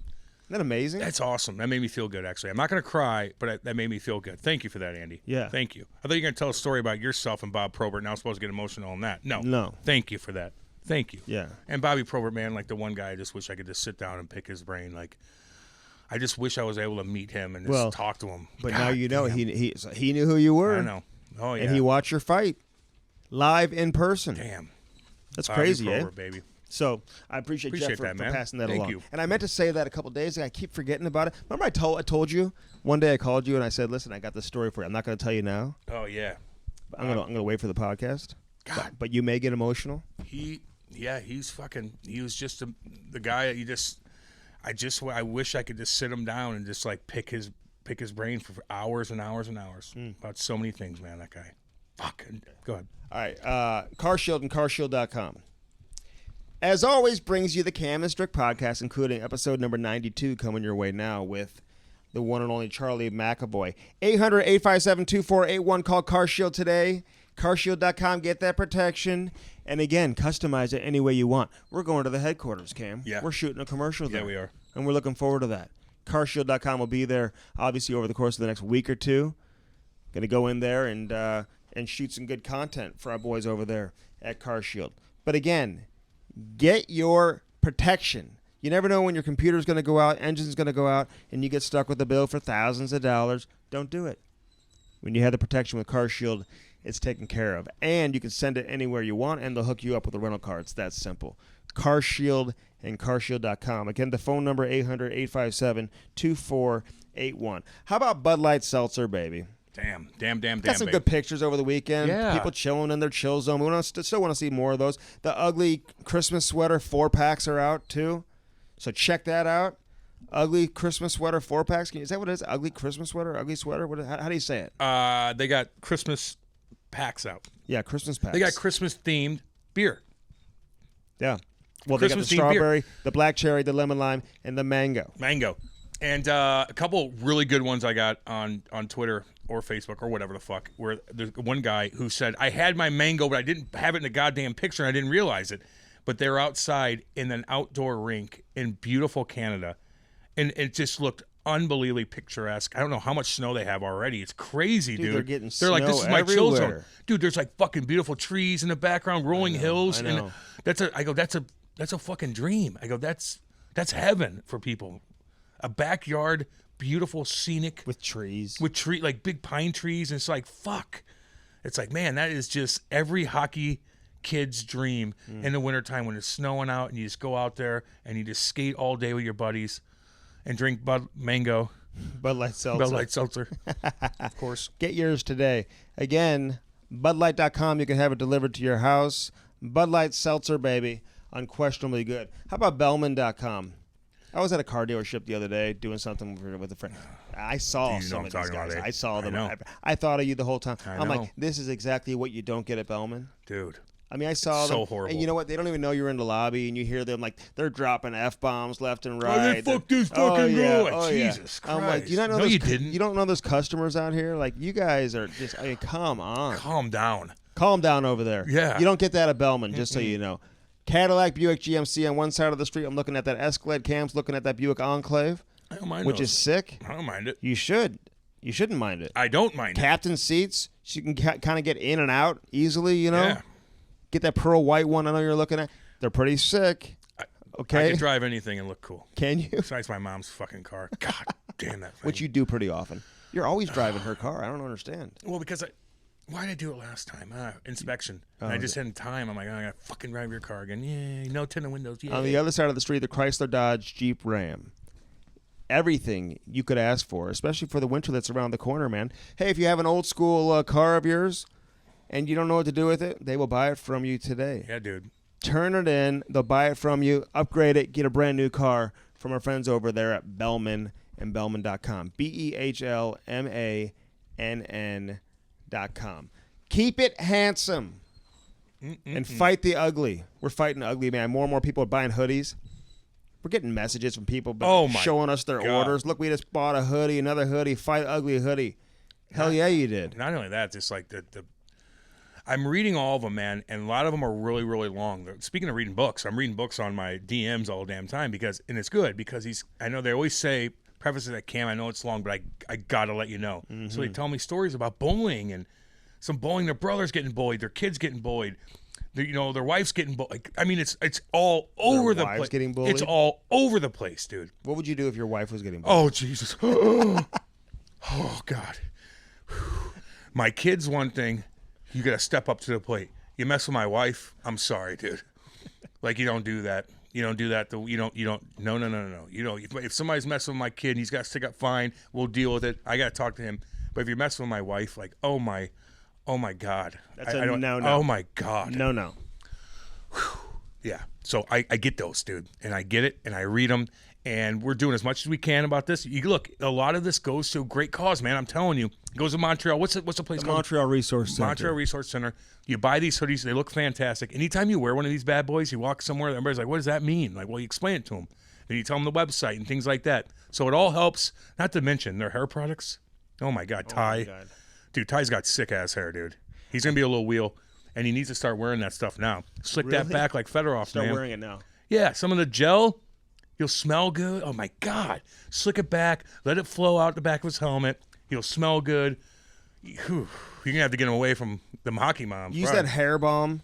that amazing? That's awesome. That made me feel good, actually. I'm not going to cry, but that made me feel good. Thank you for that, Andy. Yeah. Thank you. I thought you were going to tell a story about yourself and Bob Probert, and I was supposed to get emotional on that. No. Thank you for that. Thank you. Yeah. And Bobby Probert, man, like the one guy I just wish I could just sit down and pick his brain. Like, I just wish I was able to meet him and just talk to him. But now you know he knew who you were. I know. Oh, yeah. And he watched your fight live in person. Damn. That's Bobby crazy, Probert, baby. So I appreciate Jeff for passing that along. Thank you. And I meant to say that a couple days ago. I keep forgetting about it. Remember I told you one day I called you and I said, listen, I got this story for you. I'm not going to tell you now. Oh, yeah. I'm gonna wait for the podcast. God. But you may get emotional. He was just the guy I wish I could just sit him down and just like pick his brain for hours and hours and hours about so many things, man. That guy. Fuck. Go ahead. All right. CarShield and CarShield.com. As always, brings you the Cam and Strick podcast, including episode number 92 coming your way now with the one and only Charlie McAvoy. 800-857-2481. Call CarShield today. CarShield.com. Get that protection. And again, customize it any way you want. We're going to the headquarters, Cam. Yeah. We're shooting a commercial there. Yeah, we are. And we're looking forward to that. CarShield.com will be there, obviously, over the course of the next week or two. Going to go in there and shoot some good content for our boys over there at CarShield. But again, get your protection. You never know when your computer's going to go out, engine's going to go out, and you get stuck with a bill for thousands of dollars. Don't do it. When you have the protection with CarShield, it's taken care of. And you can send it anywhere you want, and they'll hook you up with a rental car. It's that simple. CarShield and CarShield.com. Again, the phone number, 800-857-2481. How about Bud Light Seltzer, baby? Damn, Got some good pictures over the weekend. Yeah. People chilling in their chill zone. We still want to see more of those. The ugly Christmas sweater 4-packs are out, too. So check that out. Ugly Christmas sweater 4-packs. Is that what it is? Ugly Christmas sweater? Ugly sweater? How do you say it? They got Christmas packs out. Yeah, Christmas packs. They got Christmas-themed beer. Yeah. Well, they got the strawberry, the black cherry, the lemon lime, and the mango. And a couple really good ones I got on Twitter or Facebook or whatever the fuck, where there's one guy who said, I had my mango, but I didn't have it in the goddamn picture, and I didn't realize it. but they're outside in an outdoor rink in beautiful Canada, and it just looked unbelievably picturesque. I don't know how much snow they have already. It's crazy, dude. They're getting They're like, this is my chill zone. everywhere. Dude, there's like fucking beautiful trees in the background, rolling hills. I know. And that's a fucking dream. I go, that's heaven for people. A backyard, beautiful, scenic. With trees. Like big pine trees. And it's like, fuck. It's like, man, that is just every hockey kid's dream in the wintertime when it's snowing out and you just go out there and you just skate all day with your buddies and drink Bud Light Seltzer. Of course. Get yours today. Again, BudLight.com. You can have it delivered to your house. Bud Light Seltzer, baby. Unquestionably good. How about Bellman.com? I was at a car dealership the other day doing something with a friend. I saw some of these guys. I saw them. I thought of you the whole time. I'm like, this is exactly what you don't get at Bellman. Dude. I mean, I saw them. So horrible. And you know what? They don't even know you're in the lobby, and you hear them like they're dropping F-bombs left and right. Oh, they fuck this fucking girl. Jesus Christ. I'm like, do you not know you didn't. You don't know those customers out here? Like, you guys are just, I mean, come on. Calm down. Calm down over there. Yeah. You don't get that at Bellman, just so you know. Cadillac, Buick, GMC on one side of the street. I'm looking at that Escalade Cam's looking at that Buick Enclave, I don't mind which those. is sick. I don't mind it. You should. You shouldn't mind it. I don't mind Captain seats, so you can kind of get in and out easily, you know? Yeah. Get that pearl white one I know you're looking at. They're pretty sick. Okay? I can drive anything and look cool. Can you? Besides my mom's fucking car. God damn that thing. Which you do pretty often. You're always driving her car. I don't understand. Well, because why did I do it last time? Inspection. And I just hadn't time. I'm like, I got to fucking drive your car again. Yeah, no tinted windows. Yeah. On the other side of the street, the Chrysler, Dodge, Jeep, Ram. Everything you could ask for, especially for the winter that's around the corner, man. Hey, if you have an old school car of yours and you don't know what to do with it, they will buy it from you today. Yeah, dude. Turn it in. They'll buy it from you, upgrade it, get a brand new car from our friends over there at Bellman and Bellman.com. BehlMann.com. Keep it handsome and fight the ugly. We're fighting the ugly, man. More and more people are buying hoodies. We're getting messages from people showing us their orders. Look, we just bought a hoodie, another hoodie, fight ugly hoodie. Hell yeah, you did. Not only that, just like the I'm reading all of them, man, and a lot of them are really, really long. Speaking of reading books, I'm reading books on my DMs all the damn time and it's good because I know they always say, prefaces that Cam, I know it's long, but I gotta let you know. Mm-hmm. So they tell me stories about bullying and some bullying, their brother's getting bullied, their kids getting bullied. Their wife's getting bullied. I mean, it's all over the place. Getting bullied? It's all over the place, dude. What would you do if your wife was getting bullied? Oh, Jesus. Oh, God. My kids, one thing, you got to step up to the plate. You mess with my wife, I'm sorry, dude. Like, you don't do that. You don't do that. No. You know, if somebody's messing with my kid and he's got to stick up, fine, we'll deal with it. I got to talk to him. But if you're messing with my wife, like, oh my God. That's a no. Oh, my God. No. Yeah. So I get those, dude. And I get it, and I read them, and we're doing as much as we can about this. Look, a lot of this goes to a great cause, man. I'm telling you. It goes to Montreal. What's the place called? Montreal Resource Center. Montreal Resource Center. You buy these hoodies. They look fantastic. Anytime you wear one of these bad boys, you walk somewhere, everybody's like, what does that mean? Like, well, you explain it to them. Then you tell them the website and things like that. So it all helps, not to mention their hair products. Oh, my God. Ty. Dude, Ty's got sick-ass hair, dude. He's going to be a little wheel, and he needs to start wearing that stuff now. Slick that back like Fedorov, Start man. wearing it now. Yeah, some of the gel, you'll smell good. Oh, my God. Slick it back. Let it flow out the back of his helmet. He'll smell good. You're going to have to get him away from them hockey moms. Use that hair balm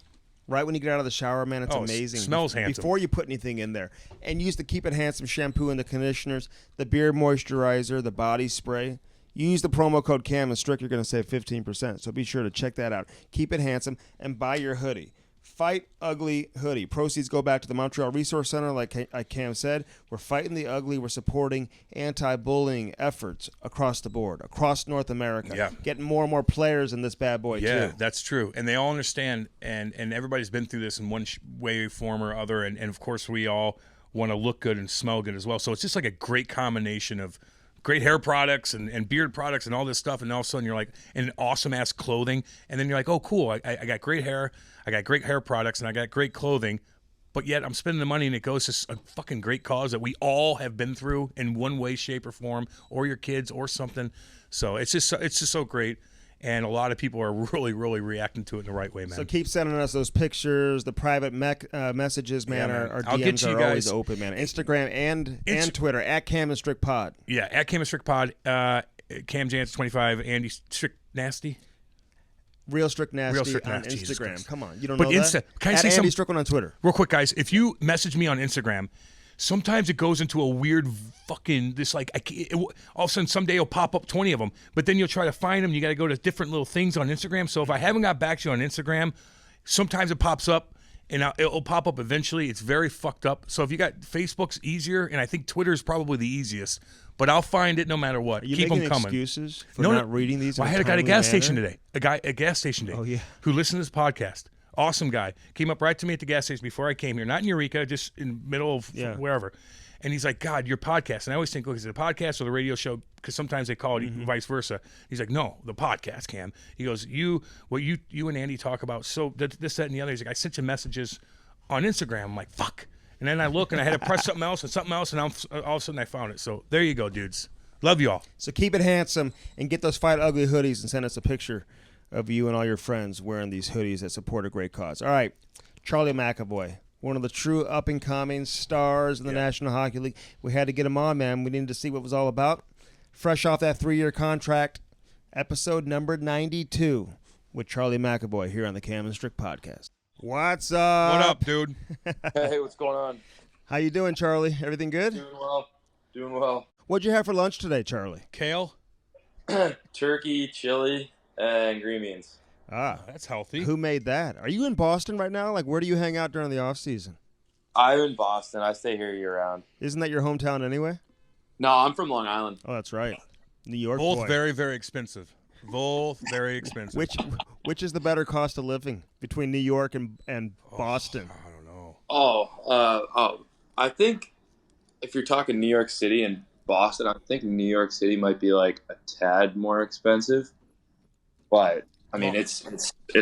right when you get out of the shower, man. It's amazing. Smells handsome. Before you put anything in there. And use the Keep It Handsome shampoo and the conditioners, the beard moisturizer, the body spray. You use the promo code CAM and Strick, you're going to save 15%. So be sure to check that out. Keep it handsome and buy your hoodie. Fight Ugly hoodie. Proceeds go back to the Montreal Resource Center, like Cam said. We're fighting the ugly. We're supporting anti-bullying efforts across the board, across North America. Yeah. Getting more and more players in this bad boy, too. Yeah, that's true. And they all understand, and everybody's been through this in one way, form, or other. And, of course, we all want to look good and smell good as well. So it's just like a great combination of great hair products and beard products and all this stuff, and all of a sudden you're like in awesome-ass clothing, and then you're like, oh, cool, I got great hair, I got great hair products, and I got great clothing, but yet I'm spending the money, and it goes to a fucking great cause that we all have been through in one way, shape, or form, or your kids, or something. So it's just so great. and a lot of people are really, really reacting to it in the right way, man. So keep sending us those pictures, the private messages, man. Yeah, man. Our I'll get DMs you are guys. always open, man. Instagram and Twitter at Cam and Strick Pod. Yeah, at Cam and Strick Pod. Cam Jans 25, Andy Strick Nasty. Real Strick Nasty Real Strick on Nasty, Jesus Instagram. Christ. Come on, you don't know that? Can I at say Andy something? Strickland on Twitter. Real quick, guys, if you message me on Instagram, sometimes it goes into a weird fucking all of a sudden someday it'll pop up 20 of them, but then you'll try to find them. You got to go to different little things on Instagram. So if I haven't got back to you on Instagram, sometimes it pops up and it'll pop up eventually. It's very fucked up. So if you got Facebook's easier, and I think Twitter's probably the easiest, but I'll find it no matter what. Are you Keep them making coming. Excuses for not reading these? Well, I had a guy at a gas station today. A guy at a gas station today. Oh, yeah. Who listened to this podcast. Awesome guy. Came up right to me at the gas station before I came here. Not in Eureka, just in the middle of wherever. And he's like, God, your podcast. And I always think, look, is it a podcast or the radio show? Because sometimes they call it vice versa. He's like, no, the podcast, Cam. He goes, you and Andy talk about so this, that, and the other. He's like, I sent you messages on Instagram. I'm like, fuck. And then I look and I had to press something else, and all of a sudden I found it. So there you go, dudes. Love you all. So keep it handsome and get those Fight Ugly hoodies and send us a picture of you and all your friends wearing these hoodies that support a great cause. All right, Charlie McAvoy, one of the true up-and-coming stars in the National Hockey League. We had to get him on, man. We needed to see what it was all about. Fresh off that 3-year contract, episode number 92 with Charlie McAvoy here on the Cam and Strick podcast. What's up? What up, dude? Hey, what's going on? How you doing, Charlie? Everything good? Doing well. What'd you have for lunch today, Charlie? Kale? Turkey, chili, and green beans. Ah, that's healthy. Who made that? Are you in Boston right now? Like, where do you hang out during the off season? I'm in Boston. I stay here year round. Isn't that your hometown anyway? No, I'm from Long Island. Oh, that's right. New York Both boy. very, very expensive. Both very expensive. Which is the better cost of living between New York and Boston? I don't know. I think if you're talking New York City and Boston, I think New York City might be like a tad more expensive. But I mean, it's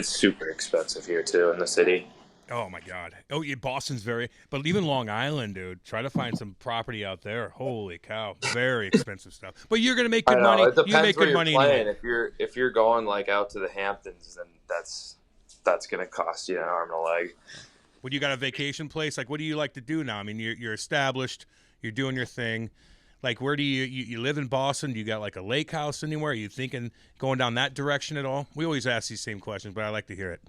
super expensive here too in the city. Oh my God! Oh, yeah, Boston's but even Long Island, dude. Try to find some property out there. Holy cow, very expensive stuff. But you're gonna make good money. It depends you make where good you're money playing. anyway. If you're going like out to the Hamptons, then that's gonna cost you an arm and a leg. When you got a vacation place, like what do you like to do now? I mean, you're established. You're doing your thing. Like, where do you live in Boston? Do you got like a lake house anywhere? Are you thinking going down that direction at all? We always ask these same questions, but I like to hear it.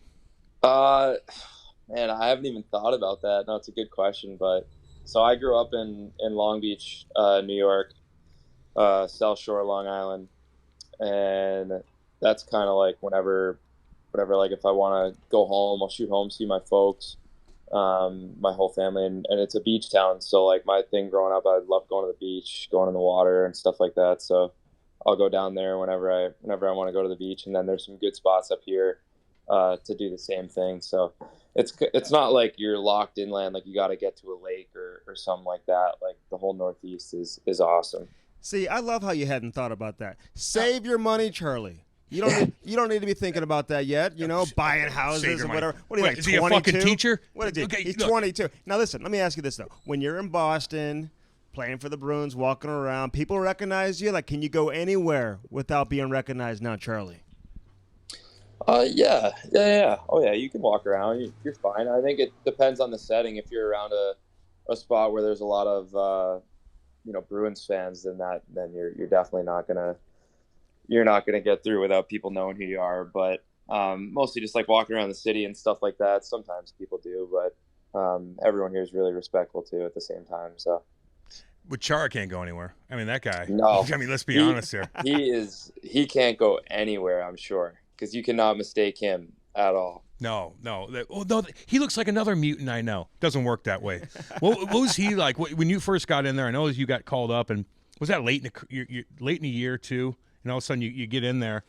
Man, I haven't even thought about that. No, it's a good question. But so I grew up in Long Beach, New York, South Shore, Long Island, and that's kind of like whenever, like if I want to go home, I'll shoot home, see my folks, my whole family, and it's a beach town. So like my thing growing up, I love going to the beach, going in the water and stuff like that. So I'll go down there whenever I want to go to the beach. And then there's some good spots up here to do the same thing. So it's not like you're locked inland, like you got to get to a lake or something like that. Like the whole Northeast is awesome. See, I love how you hadn't thought about that. Save your money, Charlie. You don't need to be thinking about that yet. You know, buying houses or whatever. What are you, like, is he 22? A fucking teacher? What is he? Okay, He's look. 22. Now listen, let me ask you this though: when you're in Boston, playing for the Bruins, walking around, people recognize you. Like, can you go anywhere without being recognized now, Charlie? Yeah. Oh yeah, you can walk around. You're fine. I think it depends on the setting. If you're around a spot where there's a lot of Bruins fans, then you're definitely not gonna get through without people knowing who you are. But mostly just like walking around the city and stuff like that. Sometimes people do, but everyone here is really respectful too at the same time. So. But Chara can't go anywhere. I mean, that guy. No. I mean, let's be honest here. He can't go anywhere, I'm sure, because you cannot mistake him at all. No. He looks like another mutant I know. Doesn't work that way. What was he like when you first got in there? I know you got called up, and was that late in the year too? And all of a sudden you get in there.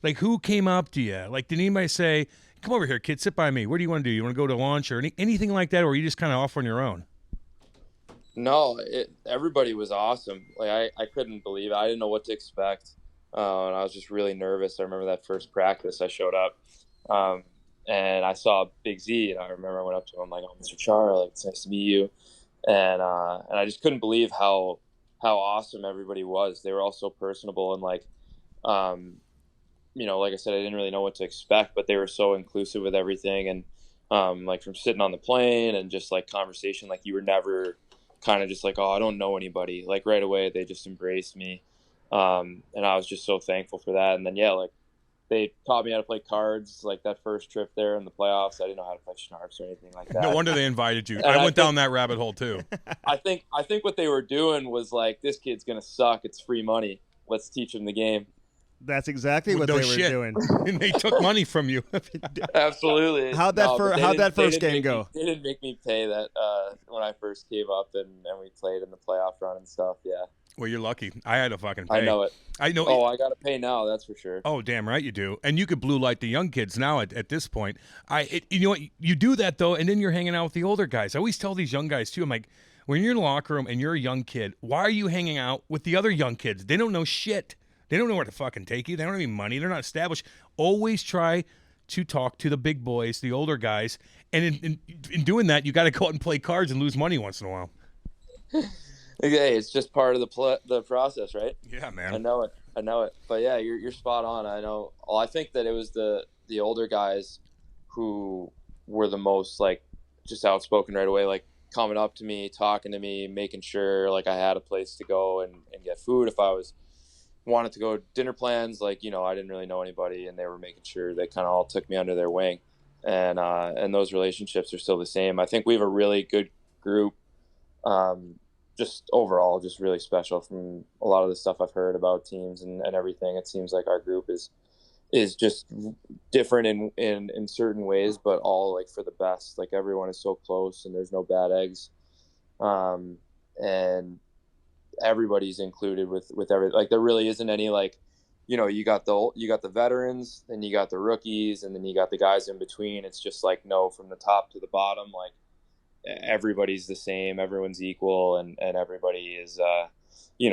Like, who came up to you? Like, did anybody say, "Come over here, kid, sit by me. What do you want to do? You want to go to lunch or anything like that, or are you just kind of off on your own?" No, everybody was awesome. Like I couldn't believe it. I didn't know what to expect, and I was just really nervous. I remember that first practice I showed up, and I saw Big Z, and I remember I went up to him like, "Oh, Mr. Char, like, it's nice to meet you," and I just couldn't believe how awesome everybody was. They were all so personable and like, like I said, I didn't really know what to expect, but they were so inclusive with everything. And like from sitting on the plane and just like conversation, like you were never kind of just like, oh, I don't know anybody. Like right away, they just embraced me. And I was just so thankful for that. And then, yeah, like they taught me how to play cards, like that first trip there in the playoffs. I didn't know how to play schnapps or anything like that. No wonder they invited you. I went down that rabbit hole too. I think what they were doing was like, this kid's going to suck. It's free money. Let's teach him the game. That's exactly what they were doing. And they took money from you. Absolutely. How'd that first game go? They didn't make me pay that when I first came up and we played in the playoff run and stuff. Yeah. Well, you're lucky. I had to fucking pay. I know it. I know. Oh, I got to pay now. That's for sure. Oh, damn right you do. And you could blue light the young kids now at this point. You know what? You do that, though, and then you're hanging out with the older guys. I always tell these young guys, too, I'm like, when you're in the locker room and you're a young kid, why are you hanging out with the other young kids? They don't know shit. They don't know where to fucking take you. They don't have any money. They're not established. Always try to talk to the big boys, the older guys. And in doing that, you got to go out and play cards and lose money once in a while. Hey, it's just part of the process, right? Yeah, man. I know it. But yeah, you're spot on. I know. Well, I think that it was the older guys who were the most like just outspoken right away, like coming up to me, talking to me, making sure like I had a place to go and get food if I wanted to go dinner plans. Like, I didn't really know anybody, and they were making sure they kind of all took me under their wing, and those relationships are still the same. I think we have a really good group. Just overall, just really special from a lot of the stuff I've heard about teams and everything. It seems like our group is just different in certain ways, but all like for the best. Like everyone is so close and there's no bad eggs. And everybody's included with everything. Like there really isn't any like, you got the veterans, then you got the rookies, and then you got the guys in between. It's just like, no, from the top to the bottom, like everybody's the same, everyone's equal, and everybody is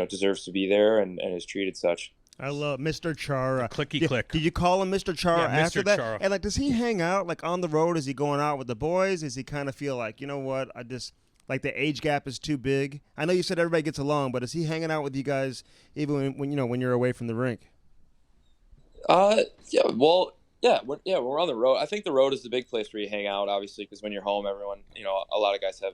deserves to be there and is treated such. I love Mr. Chara. Clicky click. Did you call him Mr. Chara after Mr. that? Chara. And like, does he hang out like on the road? Is he going out with the boys? Does he kind of feel like, you know what, I just like the age gap is too big? I know you said everybody gets along, but is he hanging out with you guys even when you're away from the rink? Yeah. Well, yeah. When we're on the road, I think the road is the big place where you hang out, obviously, because when you're home, everyone, a lot of guys have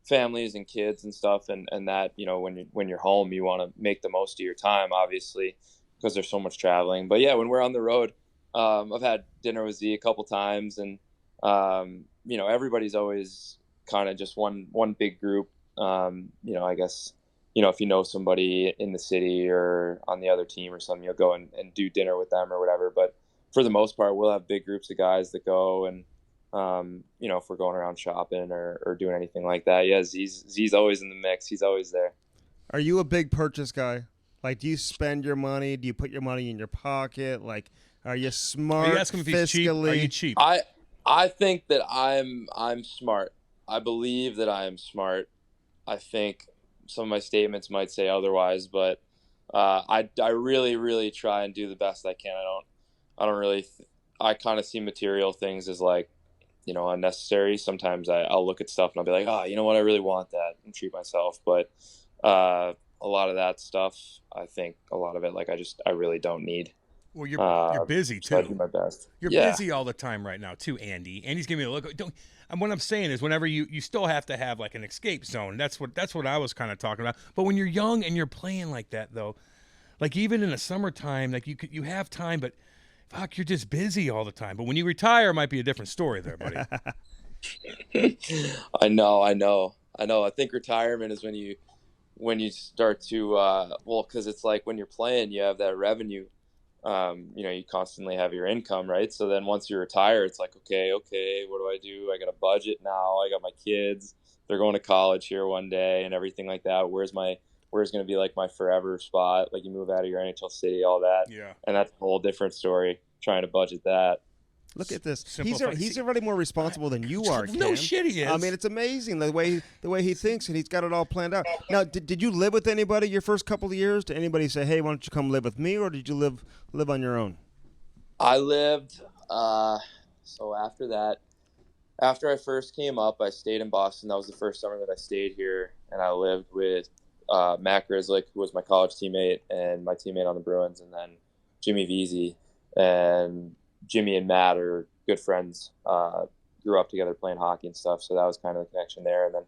families and kids and stuff, and that, when you're home, you want to make the most of your time, obviously, because there's so much traveling. But yeah, when we're on the road, I've had dinner with Z a couple times, and everybody's always kind of just one big group. I guess, if you know somebody in the city or on the other team or something, you'll go and do dinner with them or whatever. But for the most part, we'll have big groups of guys that go, and if we're going around shopping or doing anything like that, yeah, Z's always in the mix. He's always there. Are you a big purchase guy? Like, do you spend your money? Do you put your money in your pocket? Like, are you smart? Are you asking if he's cheap? Are you cheap? I think that I'm smart. I believe that I am smart. I think some of my statements might say otherwise, but I really, really try and do the best I can. I don't really. I kind of see material things as like, unnecessary. Sometimes I'll look at stuff and I'll be like, you know what, I really want that, and treat myself. But a lot of that stuff, I think a lot of it, like I really don't need. Well, you're busy too. So I do my best. You're busy all the time right now too, Andy. Andy's giving me a look. What I'm saying is, whenever you still have to have like an escape zone. That's what I was kind of talking about. But when you're young and you're playing like that, though, like even in the summertime, like you have time, but fuck, you're just busy all the time. But when you retire, it might be a different story there, buddy. I know. I think retirement is when you start to because it's like when you're playing, you have that revenue. You constantly have your income, right? So then once you retire, it's like, okay, what do I do? I got a budget now. I got my kids. They're going to college here one day and everything like that. Where's going to be like my forever spot? Like you move out of your NHL city, all that. Yeah. And that's a whole different story, trying to budget that. Look at this. He's already more responsible than you are, Cam. No shit, he is. I mean, it's amazing the way he thinks, and he's got it all planned out. Now, did you live with anybody your first couple of years? Did anybody say, "Hey, why don't you come live with me," or did you live on your own? I lived. So after I first came up, I stayed in Boston. That was the first summer that I stayed here, and I lived with Matt Grizzlick, who was my college teammate and my teammate on the Bruins, and then Jimmy Vesey. and Jimmy and Matt are good friends. Grew up together playing hockey and stuff, so that was kind of the connection there. And then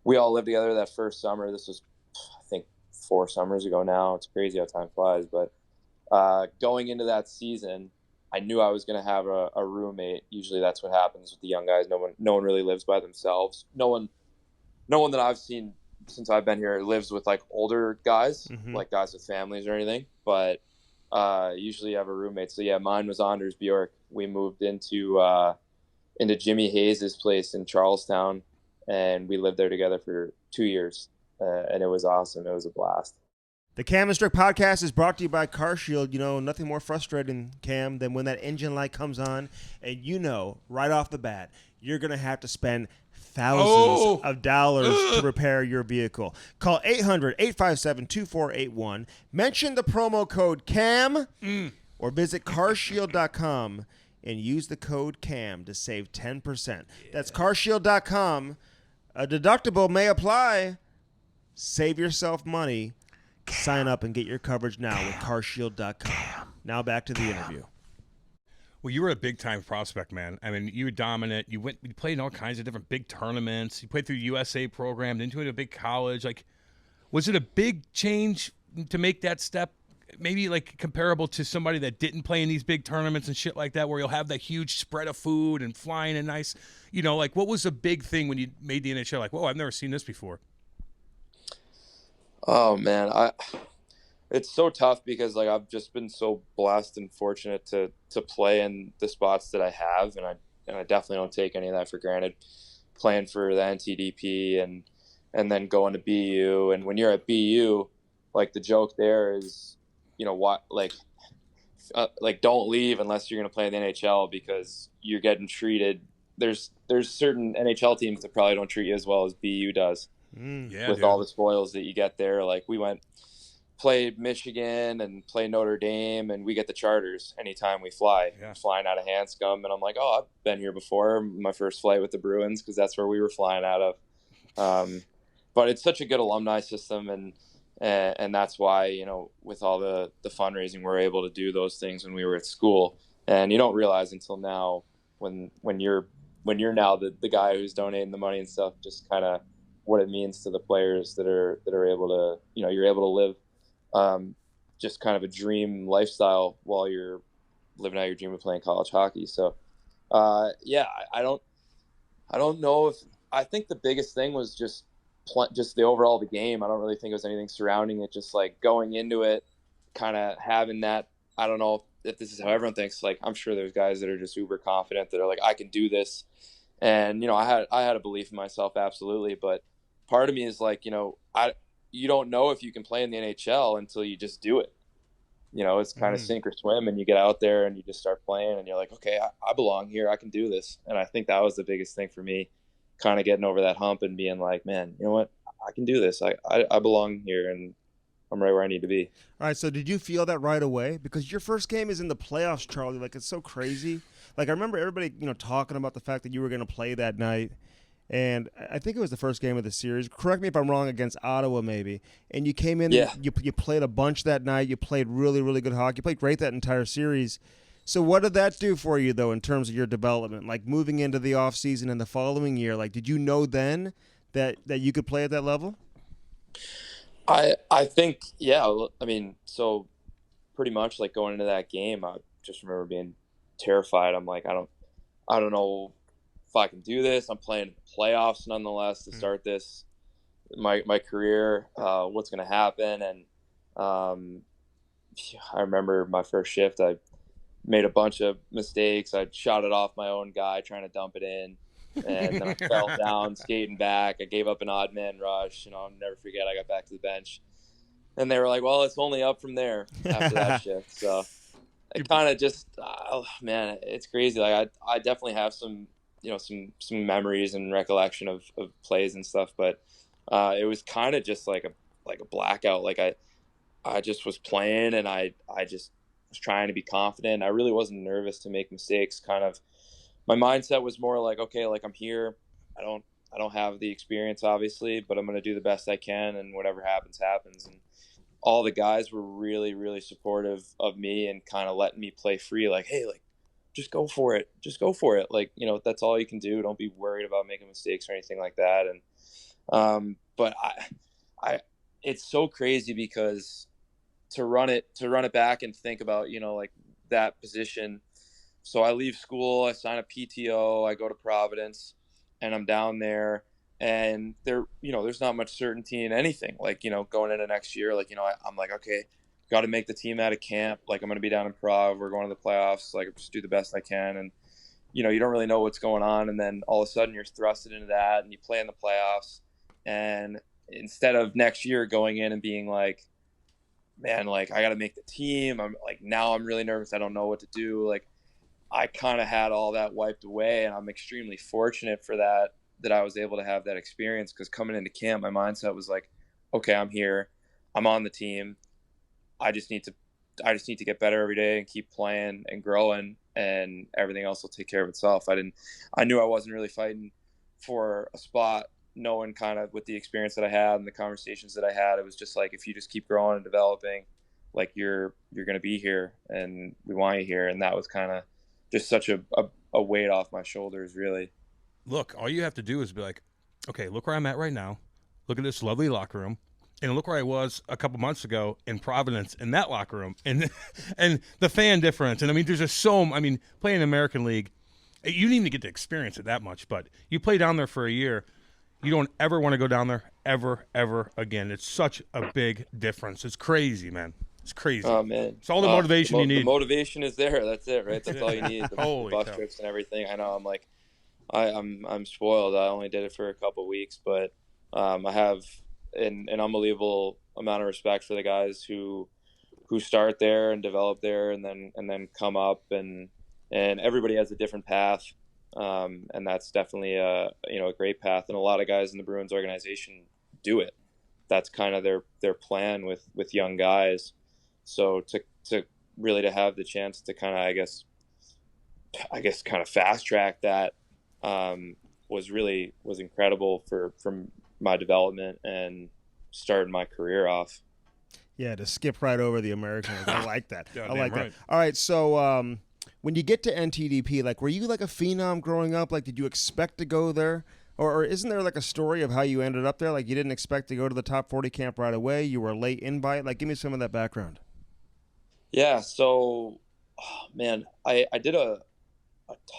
we all lived together that first summer. This was, I think, 4 summers ago now. It's crazy how time flies. But going into that season, I knew I was going to have a roommate. Usually that's what happens with the young guys. No one really lives by themselves. No one that I've seen since I've been here lives with like older guys, like guys with families or anything. But usually you have a roommate. So yeah, mine was Anders Bjork. We moved into Jimmy Hayes' place in Charlestown, and we lived there together for 2 years. And it was awesome. It was a blast. The Cam and Strick podcast is brought to you by CarShield. You know, nothing more frustrating, Cam, than when that engine light comes on and you know right off the bat you're going to have to spend thousands of dollars to repair your vehicle. Call 800-857-2481. Mention the promo code CAM or visit carshield.com and use the code CAM to save 10%. Yeah. That's carshield.com. A deductible may apply. Save yourself money. Sign up and get your coverage now with carshield.com. Now back to the interview. Well, you were a big-time prospect, man. I mean, you were dominant. You played in all kinds of different big tournaments. You played through the USA program, then to a big college. Like, was it a big change to make that step? Maybe like comparable to somebody that didn't play in these big tournaments and shit like that, where you'll have that huge spread of food and flying and nice, like what was a big thing when you made the NHL? Like, whoa, I've never seen this before. Oh man, it's so tough because like I've just been so blessed and fortunate to play in the spots that I have, and I definitely don't take any of that for granted. Playing for the NTDP and then going to BU, and when you're at BU, like the joke there is, what like don't leave unless you're going to play in the NHL because you're getting treated. There's certain NHL teams that probably don't treat you as well as BU does. With all the spoils that you get there. Like we played Michigan and played Notre Dame, and we get the charters anytime we fly. Yeah. Flying out of Hanscom, and I'm like, oh, I've been here before. My first flight with the Bruins, because that's where we were flying out of. But it's such a good alumni system, and that's why, with all the fundraising, we're able to do those things when we were at school. And you don't realize until now when you're now the guy who's donating the money and stuff, just kind of what it means to the players that are able to, you're able to live just kind of a dream lifestyle while you're living out your dream of playing college hockey. So I don't know if I think the biggest thing was just the overall the game. I don't really think it was anything surrounding it. Just like going into it, kind of having that. I don't know if this is how everyone thinks. Like I'm sure there's guys that are just uber confident that are like, I can do this, and I had a belief in myself, absolutely. But part of me is like, you don't know if you can play in the NHL until you just do it. It's kind of sink or swim, and you get out there and you just start playing, and you're like, okay, I belong here. I can do this. And I think that was the biggest thing for me, kind of getting over that hump and being like, man, you know what? I can do this. I belong here, and I'm right where I need to be. All right. So did you feel that right away? Because your first game is in the playoffs, Charlie. Like, it's so crazy. Like, I remember everybody, talking about the fact that you were going to play that night. And I think it was the first game of the series. Correct me if I'm wrong, against Ottawa maybe. And you came in, you played a bunch that night. You played really, really good hockey. You played great that entire series. So what did that do for you, though, in terms of your development? Like moving into the offseason and the following year, like did you know then that you could play at that level? I think, yeah. I mean, so pretty much like going into that game, I just remember being terrified. I'm like, I don't know if I can do this. I'm playing playoffs nonetheless to start this my career. What's going to happen? And I remember my first shift, I made a bunch of mistakes. I shot it off my own guy trying to dump it in, and then I fell down skating back. I gave up an odd man rush. I'll never forget. I got back to the bench, and they were like, "Well, it's only up from there after that shift." So it kind of just, man, it's crazy. Like I definitely have some memories and recollection of plays and stuff, but it was kind of just like a blackout. Like I just was playing, and I just was trying to be confident. I really wasn't nervous to make mistakes. Kind of my mindset was more like, okay, like I'm here. I don't have the experience obviously, but I'm going to do the best I can, and whatever happens. And all the guys were really, really supportive of me and kind of letting me play free. Like, hey, like, just go for it. Just go for it. Like, you know, that's all you can do. Don't be worried about making mistakes or anything like that. And, but it's so crazy because to run it back and think about, you know, like that position. So I leave school, I sign a PTO, I go to Providence, and I'm down there, and there's not much certainty in anything. Like, you know, going into next year, like, you know, I'm like, okay, got to make the team out of camp. Like, I'm going to be down in Prov. We're going to the playoffs. Like, just do the best I can. And, you know, you don't really know what's going on. And then all of a sudden you're thrusted into that and you play in the playoffs. And instead of next year going in and being like, man, like, I got to make the team. I'm like, now I'm really nervous. I don't know what to do. Like, I kind of had all that wiped away, and I'm extremely fortunate for that I was able to have that experience, because coming into camp, my mindset was like, okay, I'm here. I'm on the team. I just need to get better every day and keep playing and growing, and everything else will take care of itself. I knew I wasn't really fighting for a spot, knowing kind of with the experience that I had and the conversations that I had, it was just like, if you just keep growing and developing, like you're going to be here and we want you here. And that was kind of just such a weight off my shoulders, really. Look, all you have to do is be like, okay, look where I'm at right now. Look at this lovely locker room. And look where I was a couple months ago in Providence in that locker room. And and the fan difference. And, I mean, there's just playing American League, you didn't even get to experience it that much. But you play down there for a year, you don't ever want to go down there ever again. It's such a big difference. It's crazy, man. It's crazy. Oh, man. It's all the motivation you need. The motivation is there. That's it, right? That's all you need. The bus cow. trips and everything. I know. I'm like, I'm spoiled. I only did it for a couple of weeks, but I have an unbelievable amount of respect for the guys who start there and develop there, and then come up, and everybody has a different path, and that's definitely a great path. And a lot of guys in the Bruins organization do it. That's kind of their plan with young guys. So to really to have the chance to kind of I guess kind of fast track that was incredible from my development and starting my career off. Yeah, to skip right over the Americans. I like that. I like right. that. All right, so when you get to NTDP, like, were you like a phenom growing up? Like, did you expect to go there? Or isn't there like a story of how you ended up there? Like, you didn't expect to go to the top 40 camp right away. You were a late invite. Like, give me some of that background. Yeah, so, man, I did a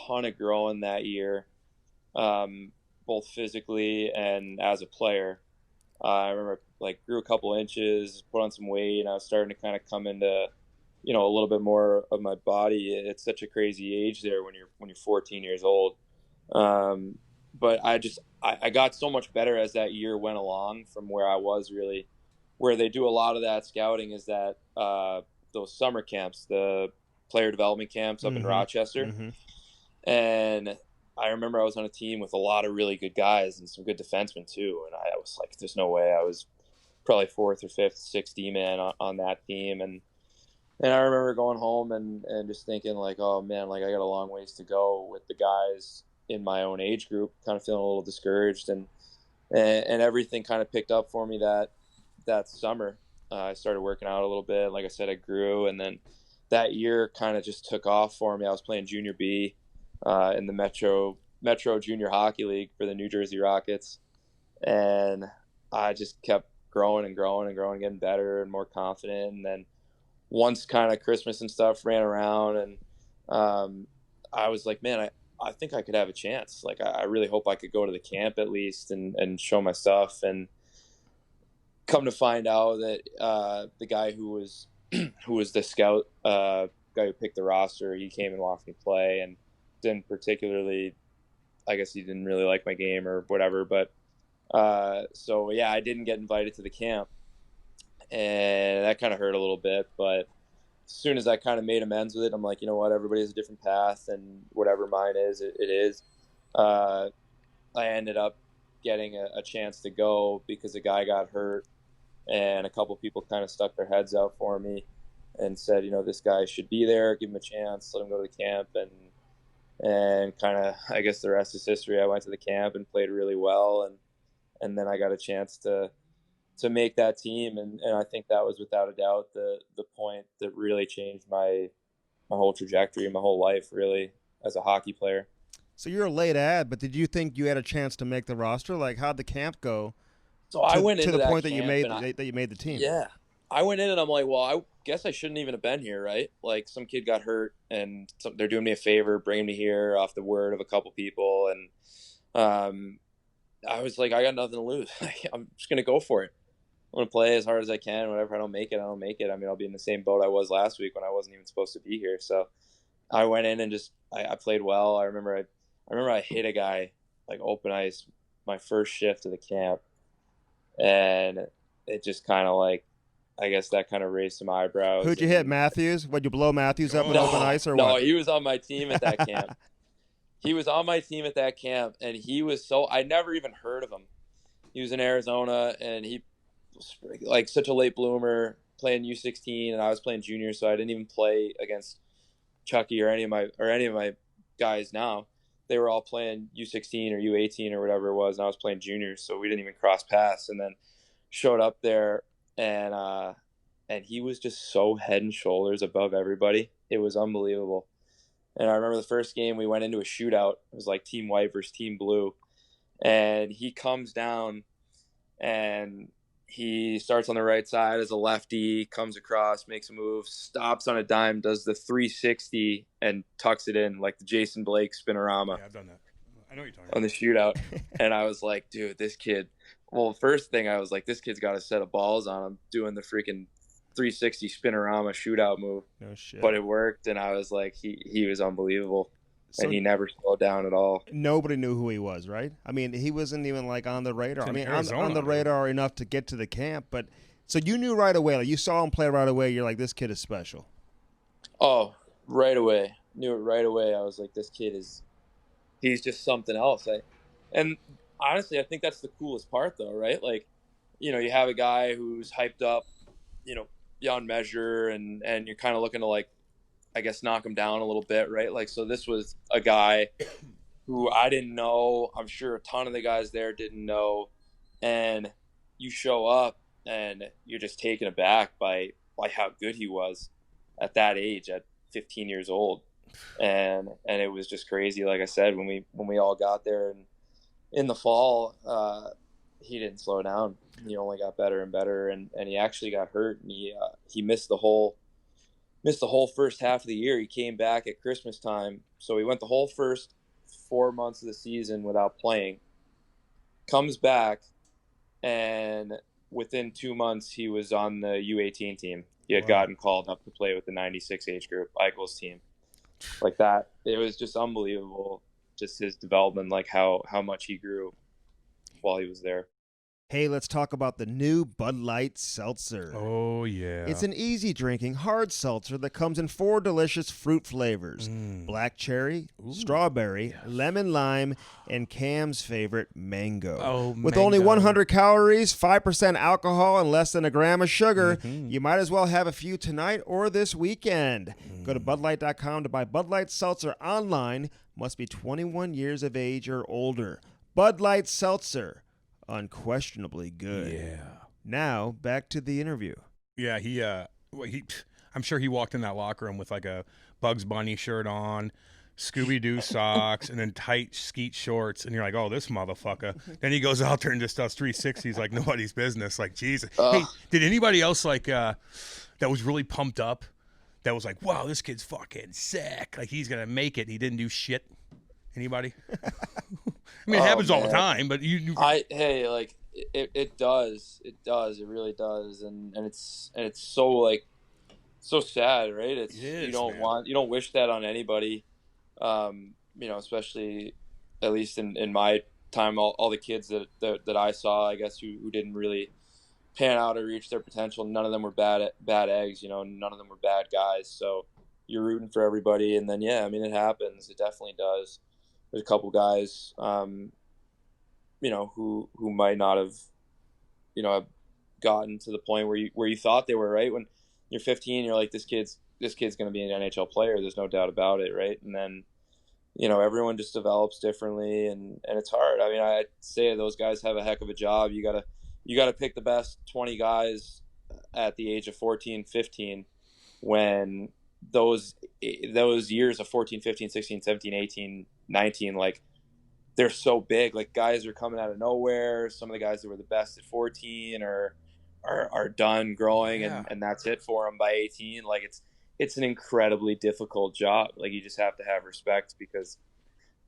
ton of growing that year, both physically and as a player. I remember, like, grew a couple inches, put on some weight, and I was starting to kind of come into, a little bit more of my body. It's such a crazy age there when you're 14 years old. But I got so much better as that year went along from where I was really. Where they do a lot of that scouting is that those summer camps, the player development camps up in Rochester. Mm-hmm. And I remember I was on a team with a lot of really good guys and some good defensemen too. And I was like, there's no way. I was probably 4th or 5th, 6th D-man on that team. And I remember going home and just thinking like, oh man, like I got a long ways to go with the guys in my own age group, kind of feeling a little discouraged, and everything kind of picked up for me that summer. I started working out a little bit. Like I said, I grew, and then that year kind of just took off for me. I was playing Junior B in the Metro Junior Hockey League for the New Jersey Rockets, and I just kept growing and growing and growing, getting better and more confident. And then once kind of Christmas and stuff ran around, and I was like, man, I think I could have a chance. Like, I really hope I could go to the camp at least and show my stuff. And come to find out that the guy who was the scout, guy who picked the roster, he came and watched me play and didn't particularly, I guess he didn't really like my game or whatever. But so yeah, I didn't get invited to the camp, and that kind of hurt a little bit. But as soon as I kind of made amends with it, I'm like, you know what, everybody has a different path, and whatever mine is, it is. I ended up getting a chance to go because a guy got hurt, and a couple people kind of stuck their heads out for me and said, this guy should be there, give him a chance, let him go to the camp. And kind of, I guess the rest is history. I went to the camp and played really well, and then I got a chance to make that team. And I think that was without a doubt the point that really changed my whole trajectory, my whole life, really, as a hockey player. So you're a late ad, but did you think you had a chance to make the roster? Like, how'd the camp go? So I went into to the point that that you made the team. Yeah, I went in and I'm like, well, I guess I shouldn't even have been here, right? Like, some kid got hurt, and they're doing me a favor, bringing me here off the word of a couple people, and I was like, I got nothing to lose. I'm just gonna go for it. I'm gonna play as hard as I can. Whatever, I don't make it, I don't make it. I mean, I'll be in the same boat I was last week when I wasn't even supposed to be here. So I went in and just I played well. I remember I hit a guy like open ice my first shift of the camp, and it just kind of like, I guess that kind of raised some eyebrows. Who'd you hit, Matthews? Would you blow Matthews up with open ice or what? No, he was on my team at that camp. He was on my team at that camp, and he was I never even heard of him. He was in Arizona, and he was like such a late bloomer, playing U16, and I was playing junior, so I didn't even play against Chucky or any of my guys now. They were all playing U16 or U18 or whatever it was, and I was playing juniors, so we didn't even cross paths. And then showed up there, and he was just so head and shoulders above everybody. It was unbelievable. And I remember the first game we went into a shootout. It was like team white versus team blue, and he comes down and he starts on the right side as a lefty, comes across, makes a move, stops on a dime, does the 360 and tucks it in like the Jason Blake spinorama. Yeah, I've done that. I know what you're talking about. On the shootout. And I was like, dude, this kid. Well, first thing I was like, this kid's got a set of balls on him doing the freaking 360 spinorama shootout move. No shit. But it worked, and I was like, he was unbelievable. So, and he never slowed down at all. Nobody knew who he was, right? I mean, he wasn't even like on the radar. I mean, on the radar enough to get to the camp. But so you knew right away, like you saw him play right away. You're like, this kid is special. Oh, right away, knew it right away. I was like, this kid he's just something else. And honestly, I think that's the coolest part, though, right? Like, you have a guy who's hyped up, beyond measure, and you're kind of looking to like, I guess, knock him down a little bit, right? Like, so this was a guy who I didn't know. I'm sure a ton of the guys there didn't know. And you show up and you're just taken aback by how good he was at that age, at 15 years old. And it was just crazy. Like I said, when we all got there and in the fall, he didn't slow down. He only got better and better, and he actually got hurt, and he missed the whole first half of the year. He came back at Christmas time, so he went the whole first 4 months of the season without playing. Comes back, and within 2 months, he was on the U18 team. He had gotten called up to play with the 96 age group, Eichel's team. Like that, it was just unbelievable, just his development, like how much he grew while he was there. Hey, let's talk about the new Bud Light Seltzer. Oh, yeah. It's an easy-drinking, hard seltzer that comes in 4 delicious fruit flavors. Black cherry, strawberry, lemon lime, and Cam's favorite, mango. Oh, With mango. only 100 calories, 5% alcohol, and less than a gram of sugar, you might as well have a few tonight or this weekend. Go to BudLight.com to buy Bud Light Seltzer online. Must be 21 years of age or older. Bud Light Seltzer. Unquestionably good. Yeah. Now back to the interview. Yeah, I'm sure he walked in that locker room with like a Bugs Bunny shirt on, Scooby-Doo socks, and then tight skeet shorts, and you're like, oh, this motherfucker. Then he goes out there and just does 360s like nobody's business. Like, Jesus. Hey, did anybody else like that was really pumped up? That was like, wow, this kid's fucking sick. Like, he's gonna make it. He didn't do shit. Anybody? I mean, it happens all the time, but it does. It does. It really does. And it's so like so sad, right? You don't wish that on anybody. Especially at least in my time, all the kids that I saw, I guess, who didn't really pan out or reach their potential. None of them were bad eggs, none of them were bad guys. So you're rooting for everybody. And then, yeah, I mean, it happens. It definitely does. There's a couple guys, who might not have, gotten to the point where you thought they were, right? When you're 15, you're like, this kid's going to be an NHL player. There's no doubt about it, right? And then, everyone just develops differently, and it's hard. I mean, I'd say those guys have a heck of a job. You you got to pick the best 20 guys at the age of 14, 15, when those years of 14, 15, 16, 17, 18, 19, like, they're so big. Like, guys are coming out of nowhere. Some of the guys that were the best at 14 are done growing, and that's it for them by 18. Like, it's an incredibly difficult job. Like, you just have to have respect, because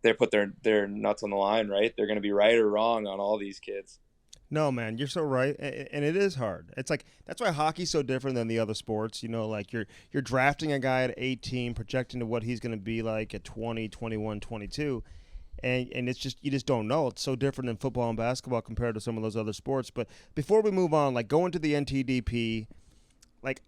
they put their nuts on the line, right? They're going to be right or wrong on all these kids. No, man, you're so right, and it is hard. It's like, that's why hockey's so different than the other sports. You know, like, you're drafting a guy at 18, projecting to what he's going to be like at 20, 21, 22, and it's just, you just don't know. It's so different in football and basketball compared to some of those other sports. But before we move on, like, going to the NTDP, like,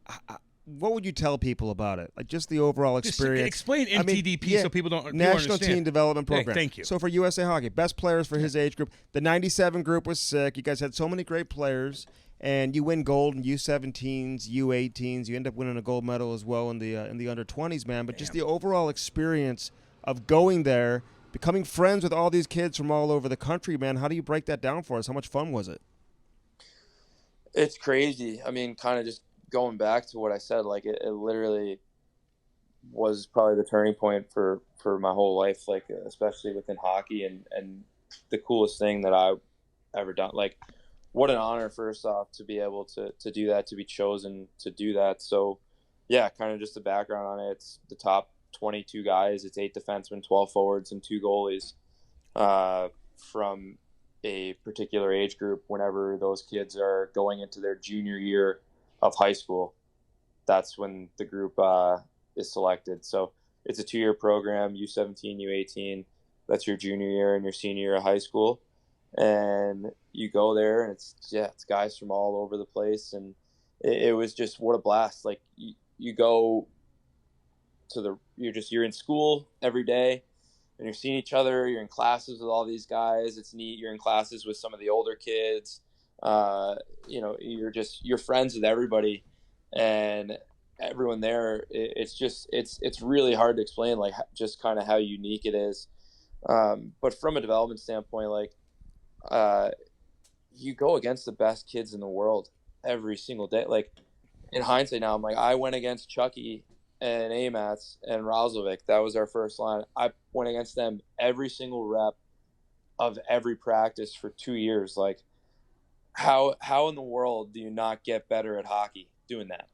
what would you tell people about it? Like, just the overall experience. Explain NTDP so people don't National understand. Team Development Program. Hey, thank you. So for USA Hockey, best players for his age group. The 97 group was sick. You guys had so many great players, and you win gold in U17s, U18s. You end up winning a gold medal as well in the under 20s, man. But just the overall experience of going there, becoming friends with all these kids from all over the country, man. How do you break that down for us? How much fun was it? It's crazy. I mean, kind of just going back to what I said, like, it literally was probably the turning point for my whole life, like, especially within hockey, and the coolest thing that I've ever done. Like, what an honor, first off, to be able to do that, to be chosen to do that. So yeah, kind of just the background on it. It's the top 22 guys. It's 8 defensemen, 12 forwards, and 2 goalies from a particular age group. Whenever those kids are going into their junior year of high school, that's when the group is selected. So it's a 2-year program, U17, U18. That's your junior year and your senior year of high school. And you go there, and it's guys from all over the place. And it was just, what a blast. Like, you go to you're in school every day, and you're seeing each other. You're in classes with all these guys. It's neat. You're in classes with some of the older kids. You're friends with everybody, and everyone there. It's really hard to explain, like, just kind of how unique it is. But from a development standpoint, like, you go against the best kids in the world every single day. Like, in hindsight now, I'm like, I went against Chucky and Amats and Razovic. That was our first line. I went against them every single rep of every practice for 2 years. Like, how in the world do you not get better at hockey doing that?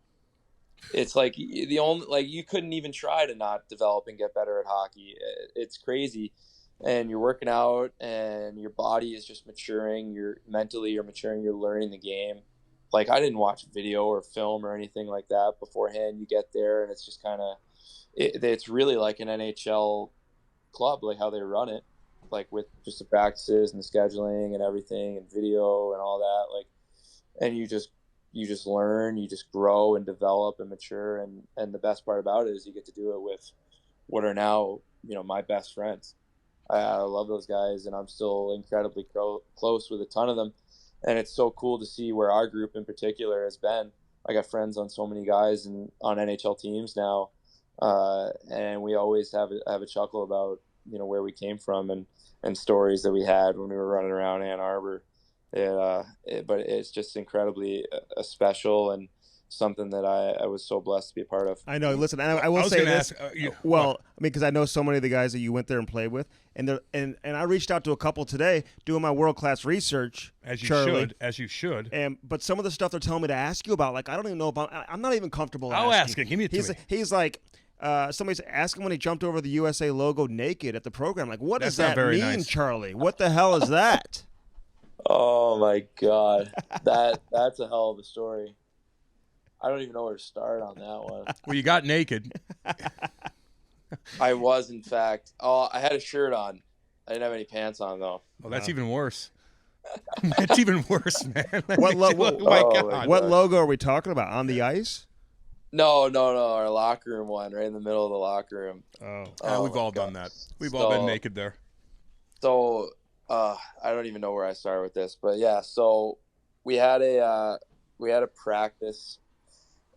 It's like you couldn't even try to not develop and get better at hockey. It's crazy. And you're working out, and your body is just maturing. You're maturing. You're learning the game. Like, I didn't watch video or film or anything like that beforehand. You get there, and it's just kind of, it's really like an NHL club, like how they run it, like with just the practices and the scheduling and everything and video and all that. Like, and you just learn, you just grow and develop and mature. And the best part about it is you get to do it with what are now, my best friends. I love those guys, and I'm still incredibly close with a ton of them. And it's so cool to see where our group in particular has been. I got friends on so many guys and on NHL teams now, and we always have a chuckle about where we came from and stories that we had when we were running around Ann Arbor. But it's just incredibly special and something that I was so blessed to be a part of. I know. Listen, I will say this. Because I know so many of the guys that you went there and played with, and I reached out to a couple today doing my world-class research. As you should. But some of the stuff they're telling me to ask you about, like, I don't even know about. I'm not even comfortable. I'll ask it. Give me it to me. He's like, somebody's asking when he jumped over the USA logo naked at the program. Like, what does that mean, nice. Charlie? What the hell is that? Oh my God, that's a hell of a story. I don't even know where to start on that one. Well, you got naked. I was, in fact. Oh, I had a shirt on. I didn't have any pants on, though. Oh, that's even worse. That's even worse, man. What logo are we talking about? On the ice? No. Our locker room one, right in the middle of the locker room. We've all done that. We've all been naked there. So, I don't even know where I started with this, but yeah. So we had a practice,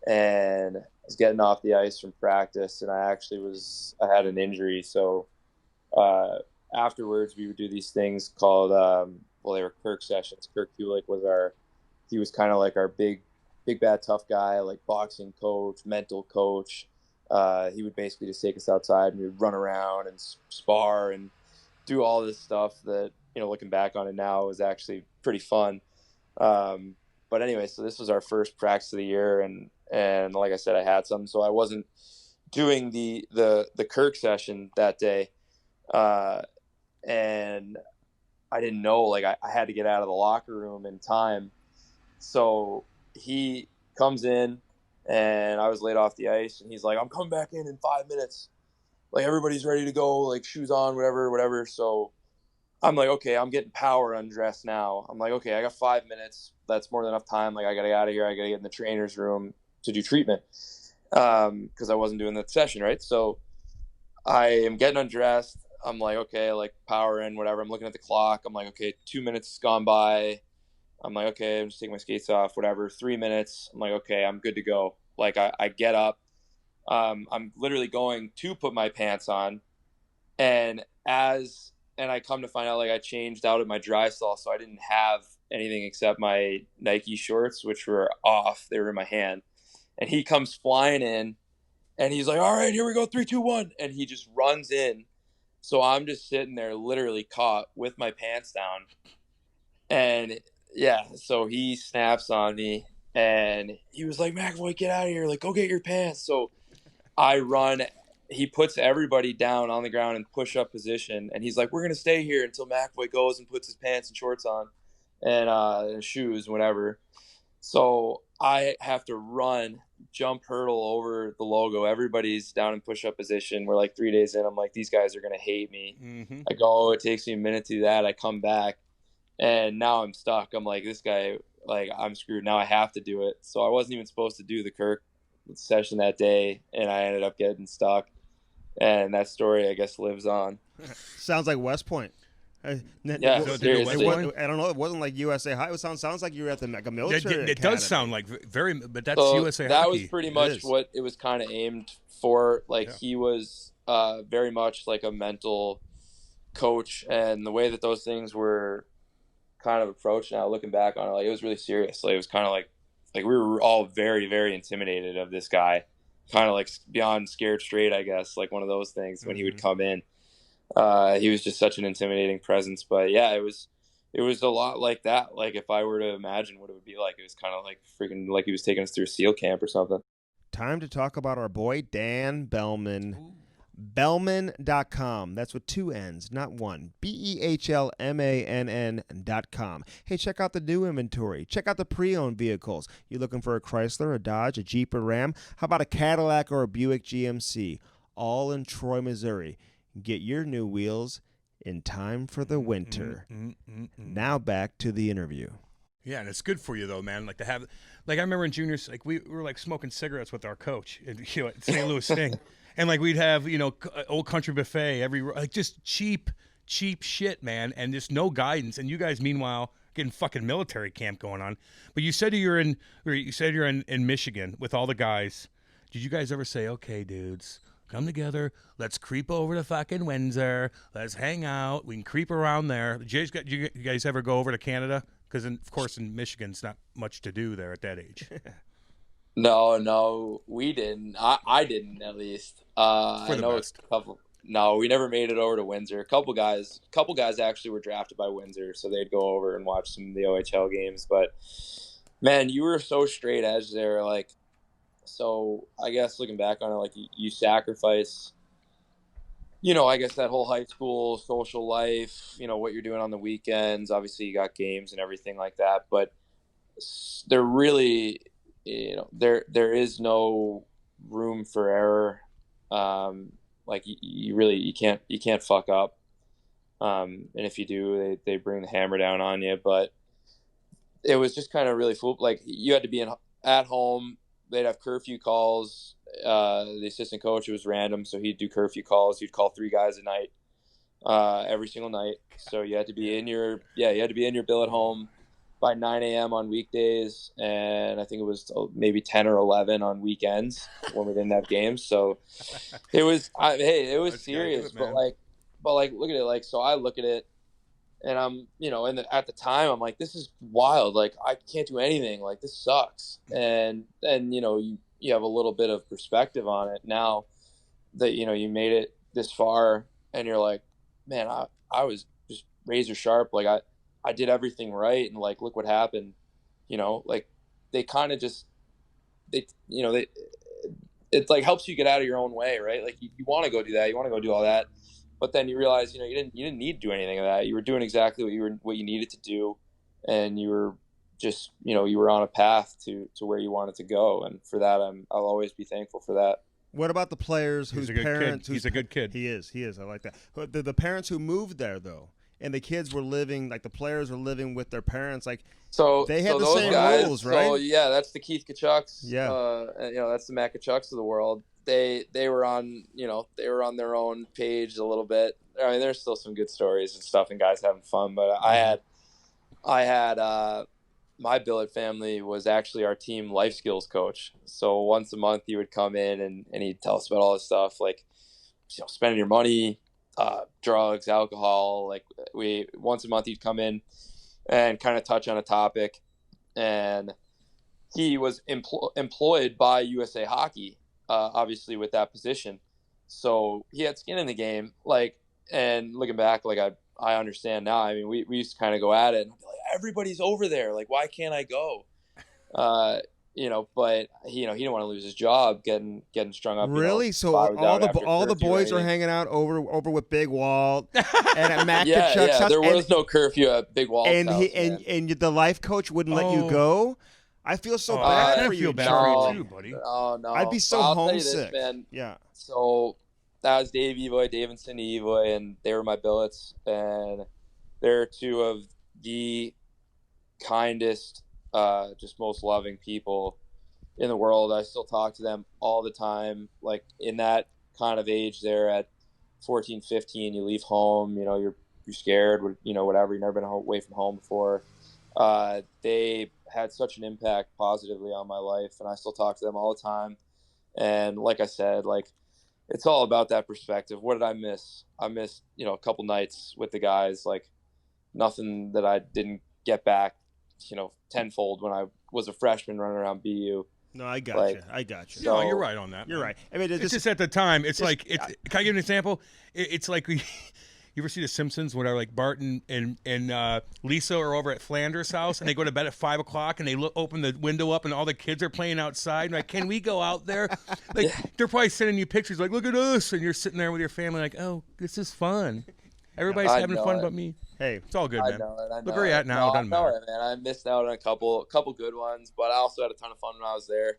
and I was getting off the ice from practice, and I had an injury. So afterwards, we would do these things called, they were Kirk sessions. Kirk Kulik was he was kind of like our big bad tough guy, like boxing coach, mental coach. He would basically just take us outside and we'd run around and spar and do all this stuff that, looking back on it now, was actually pretty fun. But anyway, so this was our first practice of the year, and like I said, I had some, so I wasn't doing the Kirk session that day, and I didn't know, like I had to get out of the locker room in time. So he comes in, and I was laid off the ice, and he's like, "I'm coming back in 5 minutes. Like, everybody's ready to go, like shoes on, whatever." So I'm like, okay, I'm getting power undressed now. I'm like, okay, I got 5 minutes. That's more than enough time. Like, I got to get out of here. I got to get in the trainer's room to do treatment, because I wasn't doing that session, right? So I am getting undressed. I'm like, okay, like power in, whatever. I'm looking at the clock. I'm like, okay, 2 minutes has gone by. I'm like, okay, I'm just taking my skates off, whatever. 3 minutes. I'm like, okay, I'm good to go. Like, I get up. I'm literally going to put my pants on. And I come to find out, like, I changed out of my dry stall, so I didn't have anything except my Nike shorts, which were off. They were in my hand. And he comes flying in, and he's like, all right, here we go, 3, 2, 1. And he just runs in. So I'm just sitting there literally caught with my pants down. And, yeah, so he snaps on me, and he was like, McAvoy, get out of here. Like, go get your pants. So I run. He puts everybody down on the ground in push-up position, and he's like, we're going to stay here until McAvoy goes and puts his pants and shorts on and shoes, whatever. So I have to run, jump, hurdle over the logo. Everybody's down in push-up position. We're like 3 days in. I'm like, these guys are going to hate me. Mm-hmm. I go, it takes me a minute to do that. I come back, and now I'm stuck. I'm like, this guy, like, I'm screwed. Now I have to do it. So I wasn't even supposed to do the Kirk session that day, and I ended up getting stuck. And that story, I guess, lives on. Sounds like West Point. Yeah, seriously. I don't know. It wasn't like USA Hockey. It sounds like you were at the military. It does sound like but that's USA That Hockey. Was pretty much what it was kind of aimed for. Like, he was very much like a mental coach, and the way that those things were kind of approached now, looking back on it, like, it was really serious. Like, it was kind of like we were all very, very intimidated of this guy. Kind of like beyond scared straight, I guess, like one of those things when he would come in. He was just such an intimidating presence. But yeah, it was a lot like that. Like, if I were to imagine what it would be like, it was kind of like freaking like he was taking us through SEAL camp or something. Time to talk about our boy Dan Bellman. Bellman.com. That's with 2 N's, not one. BEHLMANN.com. Hey, check out the new inventory. Check out the pre-owned vehicles. You looking for a Chrysler, a Dodge, a Jeep, or Ram? How about a Cadillac or a Buick GMC? All in Troy, Missouri. Get your new wheels in time for the winter. Now back to the interview. Yeah, and it's good for you though, man. Like to have, like I remember in juniors, like we were like smoking cigarettes with our coach at St. Louis Sting. And like we'd have, Old Country Buffet like just cheap shit, man, and just no guidance. And you guys, meanwhile, getting fucking military camp going on. But you said you're in Michigan with all the guys. Did you guys ever say, okay, dudes, come together, let's creep over to fucking Windsor, let's hang out, we can creep around there? Did you guys ever go over to Canada? Because of course in Michigan, it's not much to do there at that age. No, we didn't. I didn't, at least. I know it's a couple. No, we never made it over to Windsor. A couple guys actually were drafted by Windsor, so they'd go over and watch some of the OHL games. But man, you were so straight edge there. Like, so I guess looking back on it, like you sacrifice, I guess that whole high school social life, what you're doing on the weekends. Obviously, you got games and everything like that, but they're really. There is no room for error. Like you can't fuck up. And if you do, they bring the hammer down on you. But it was just kind of really like you had to be at home. They'd have curfew calls. The assistant coach, it was random, so he'd do curfew calls. He'd call 3 guys a night, every single night. So you had to be in your bill at home by 9 a.m. on weekdays, and I think it was maybe 10 or 11 on weekends when we didn't have games. So it was, it was serious. But look at it. Like, so I look at it, And I'm, at the time I'm like, this is wild. Like, I can't do anything. Like, this sucks. And then, you have a little bit of perspective on it now that, you made it this far, and you're like, man, I was just razor sharp. Like, I did everything right. And like, look what happened, like they kind of just, it like helps you get out of your own way. Right. Like you want to go do that. You want to go do all that. But then you realize, you didn't need to do anything of that. You were doing exactly what you needed to do. And you were just, you were on a path to where you wanted to go. And for that, I'll always be thankful for that. What about the players whose parents? He's a good kid. He is. I like that. But the parents who moved there, though, and the kids were living, like the players were living with their parents, like they had the same rules, right? So yeah, that's the Keith Kachucks. Yeah. That's the Matt Kachucks of the world. They were on, they were on their own page a little bit. I mean, there's still some good stories and stuff and guys having fun, but I had my billet family was actually our team life skills coach. So once a month he would come in and he'd tell us about all this stuff, like, spending your money, drugs, alcohol. Like once a month he'd come in and kind of touch on a topic. And he was employed by USA Hockey, obviously with that position. So he had skin in the game. Like, and looking back, like I understand now. I mean, we used to kind of go at it and be like, everybody's over there. Like, why can't I go? But he didn't want to lose his job getting strung up. Really? So all the boys are hanging out over with Big Walt and at Matt Kachuk's house. There was no curfew at Big Walt's house. And the life coach wouldn't let you go. I feel so bad for you, Charlie. For you, buddy. Oh no, I'd be so homesick. This, man. Yeah. So that was Dave Evoy, Dave and Cindy Evoy, and they were my billets, and they're two of the kindest, just most loving people in the world. I still talk to them all the time. Like in that kind of age there at 14, 15, you leave home, you're scared, whatever. You've never been away from home before. They had such an impact positively on my life, and I still talk to them all the time. And like I said, like, it's all about that perspective. What did I miss? I missed, a couple nights with the guys, like nothing that I didn't get back, tenfold when I was a freshman running around BU. No, I got you. So, no, you're right on that. You're right. I mean, it's just at the time. It's like, can I give an example? It's like you ever see The Simpsons when like Bart and Lisa are over at Flanders' house and they go to bed at 5 o'clock and they open the window up and all the kids are playing outside. And like, can we go out there? Like, they're probably sending you pictures like, look at us. And you're sitting there with your family like, oh, this is fun. Everybody's having fun but me. Hey, it's all good, man. I know look where you're at now. Doesn't matter. Man. I missed out on a couple good ones, but I also had a ton of fun when I was there.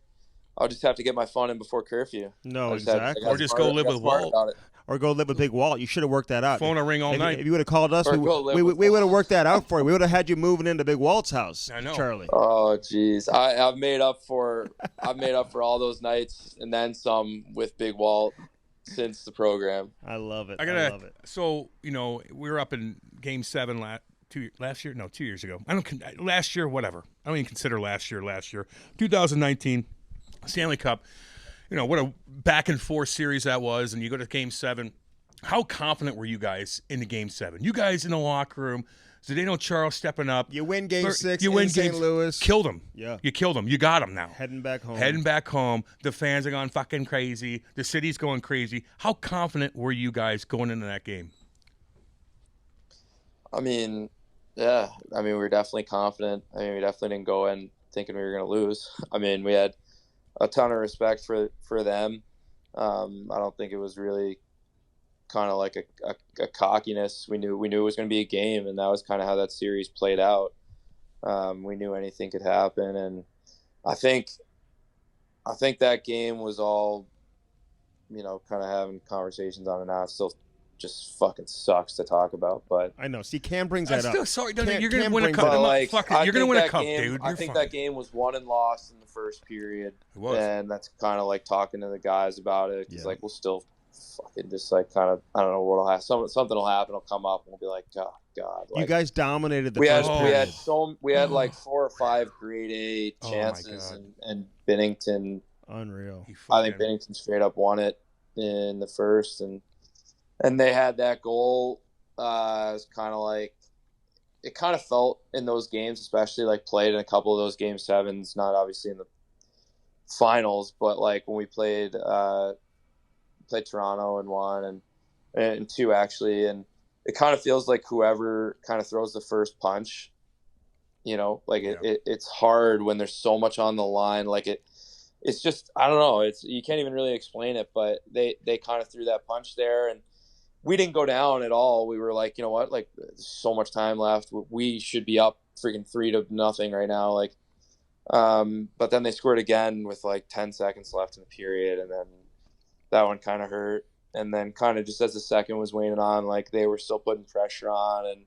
I'll just have to get my fun in before curfew. No, exactly. Or just go live with Walt. Or go live with Big Walt. You should have worked that out. Phone will ring all night. If you would have called us, we would have worked that out for you. We would have had you moving into Big Walt's house. I know, Charlie. Oh, jeez. I've made up for all those nights and then some with Big Walt since the program. I love it. I love it. So we were up in Game 7 2 years ago. Last year, whatever. I don't even consider last year. 2019 Stanley Cup. What a back and forth series that was, and you go to Game 7. How confident were you guys in the Game 7? You guys in the locker room, Zdeno Chara stepping up. You win Game 6 in St. Louis. Killed him. Yeah. You killed him. You got him now. Heading back home. The fans are going fucking crazy. The city's going crazy. How confident were you guys going into that game? I mean, yeah. I mean, we were definitely confident. I mean, we definitely didn't go in thinking we were going to lose. I mean, we had a ton of respect for them. I don't think it was really kind of like a cockiness. We knew it was going to be a game, and that was kind of how that series played out. We knew anything could happen, and I think that game was all, kind of having conversations on it now. It still just fucking sucks to talk about, but I know. See, Cam brings that up. Still sorry, you're going to win a cup. You're going to win a cup, dude. I think that game was won and lost in the first period. It was. And that's kind of like talking to the guys about it. Because, like, we'll still fucking just, like, kind of, I don't know what'll happen. Something will happen. It'll come up, and we'll be like, oh, God. Like, you guys dominated the first period. We had like 4 or 5 grade A chances, and Bennington. Unreal. I think Bennington straight up won it in the first, and they had that goal. It was kind of like, it kind of felt in those games, especially like played in a couple of those game sevens, not obviously in the finals, but like when we played Toronto and won and two actually, and it kind of feels like whoever kind of throws the first punch, like it's hard when there's so much on the line. Like it's just, I don't know, you can't even really explain it, but they kind of threw that punch there, and we didn't go down at all. We were like, you know what, like there's so much time left, we should be up freaking 3-0 right now, like but then they scored again with like 10 seconds left in the period, and then that one kind of hurt. And then kind of just as the second was waning on, like they were still putting pressure on, and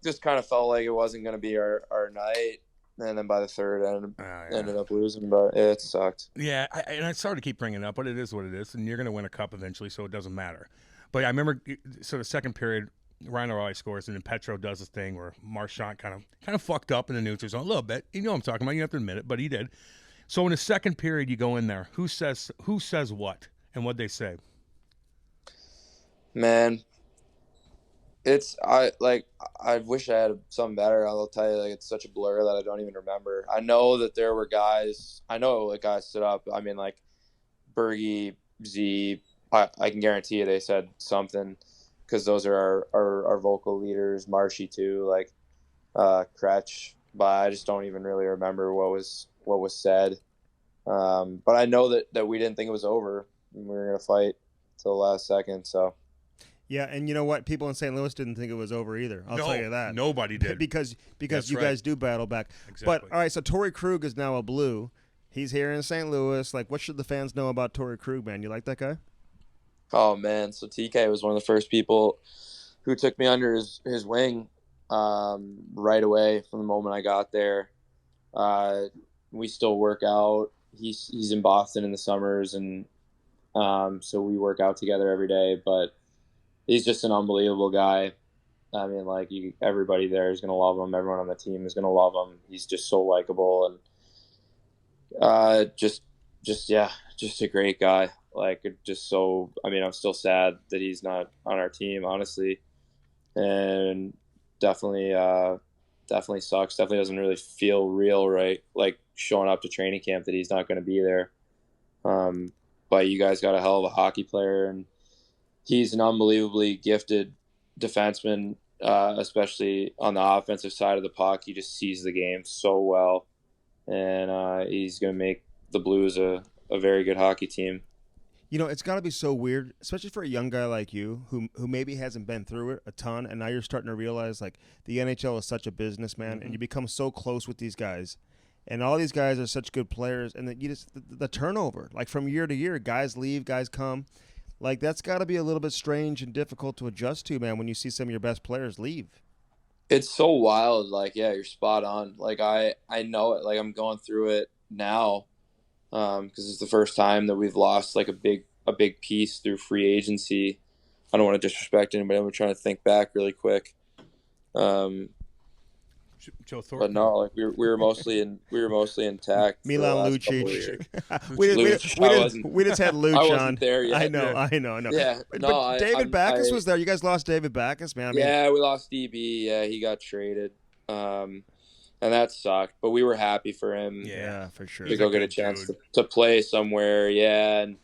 just kind of felt like it wasn't going to be our night. And then by the third, ended up losing, but it sucked. Yeah, and I sorry to keep bringing it up, but it is what it is, and you're going to win a cup eventually, so it doesn't matter. But I remember, so the second period, Ryan O'Reilly scores, and then Petro does this thing where Marchand kind of fucked up in the neutral zone a little bit. You know what I'm talking about. You have to admit it, but he did. So in the second period, you go in there. Who says what, and what'd they say? Man, I wish I had something better. I'll tell you, like it's such a blur that I don't even remember. I know that there were guys. I know like guys stood up. I mean, like Bergie, Z. I can guarantee you they said something, because those are our vocal leaders. Marshy too, like Kretsch. But I just don't even really remember what was said. But I know that we didn't think it was over. We were gonna fight till the last second. So. Yeah, and you know what? People in St. Louis didn't think it was over either. I'll tell you that. Nobody did. because you guys do battle back. Exactly. But, all right, so Torrey Krug is now a Blue. He's here in St. Louis. Like, what should the fans know about Torrey Krug, man? You like that guy? Oh, man. So TK was one of the first people who took me under his wing right away from the moment I got there. We still work out. He's in Boston in the summers, and so we work out together every day, but he's just an unbelievable guy. I mean, like everybody there is going to love him. Everyone on the team is going to love him. He's just so likable, and just a great guy. Like just so. I mean, I'm still sad that he's not on our team, honestly, and definitely sucks. Definitely doesn't really feel real, right? Like showing up to training camp that he's not going to be there. But you guys got a hell of a hockey player, and he's an unbelievably gifted defenseman, especially on the offensive side of the puck. He just sees the game so well, and he's going to make the Blues a very good hockey team. You know, it's got to be so weird, especially for a young guy like you who maybe hasn't been through it a ton, and now you're starting to realize, like, the NHL is such a business, man, and you become so close with these guys. And all these guys are such good players, and that you just the turnover, like from year to year, guys leave, guys come. Like, that's got to be a little bit strange and difficult to adjust to, man, when you see some of your best players leave. It's so wild. Like, yeah, you're spot on. Like, I know it. Like, I'm going through it now because it's the first time that we've lost, like, a big piece through free agency. I don't want to disrespect anybody. I'm trying to think back really quick. Joe Thornton. But no, like we were mostly intact. Milan Lucic. we just had Luch I on. wasn't there yet. I know. Yeah, but David Backes was there. You guys lost David Backes, man. Yeah, we lost DB. Yeah, he got traded, and that sucked. But we were happy for him. Yeah, for sure. To go get a chance to play somewhere. Yeah, and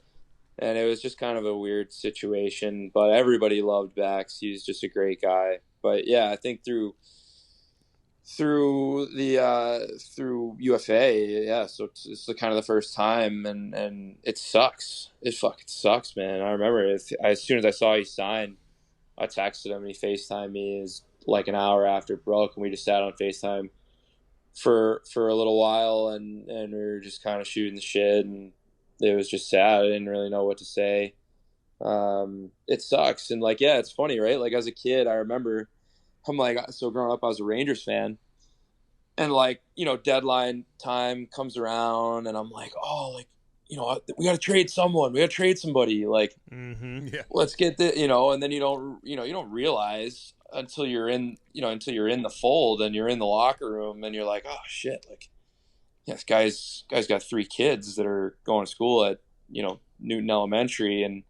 it was just kind of a weird situation. But everybody loved Backes. He's just a great guy. But yeah, I think through UFA, yeah. So it's kind of the first time, and it sucks. It fucking sucks, man. I remember as soon as I saw he signed, I texted him and he FaceTimed me. Is like an hour after it broke, and we just sat on FaceTime for a little while, and we were just kind of shooting the shit, and it was just sad. I didn't really know what to say. It sucks, and like, yeah, it's funny, right? Like as a kid, I remember. I'm like, so growing up, I was a Rangers fan, and like, you know, deadline time comes around, and I'm like, oh, like, you know, we got to trade someone, we got to trade somebody, like, let's get the, you know, and then you don't realize until you're in the fold and you're in the locker room, and you're like, oh shit, like, yeah, this guy's got 3 kids that are going to school at, you know, Newton Elementary, and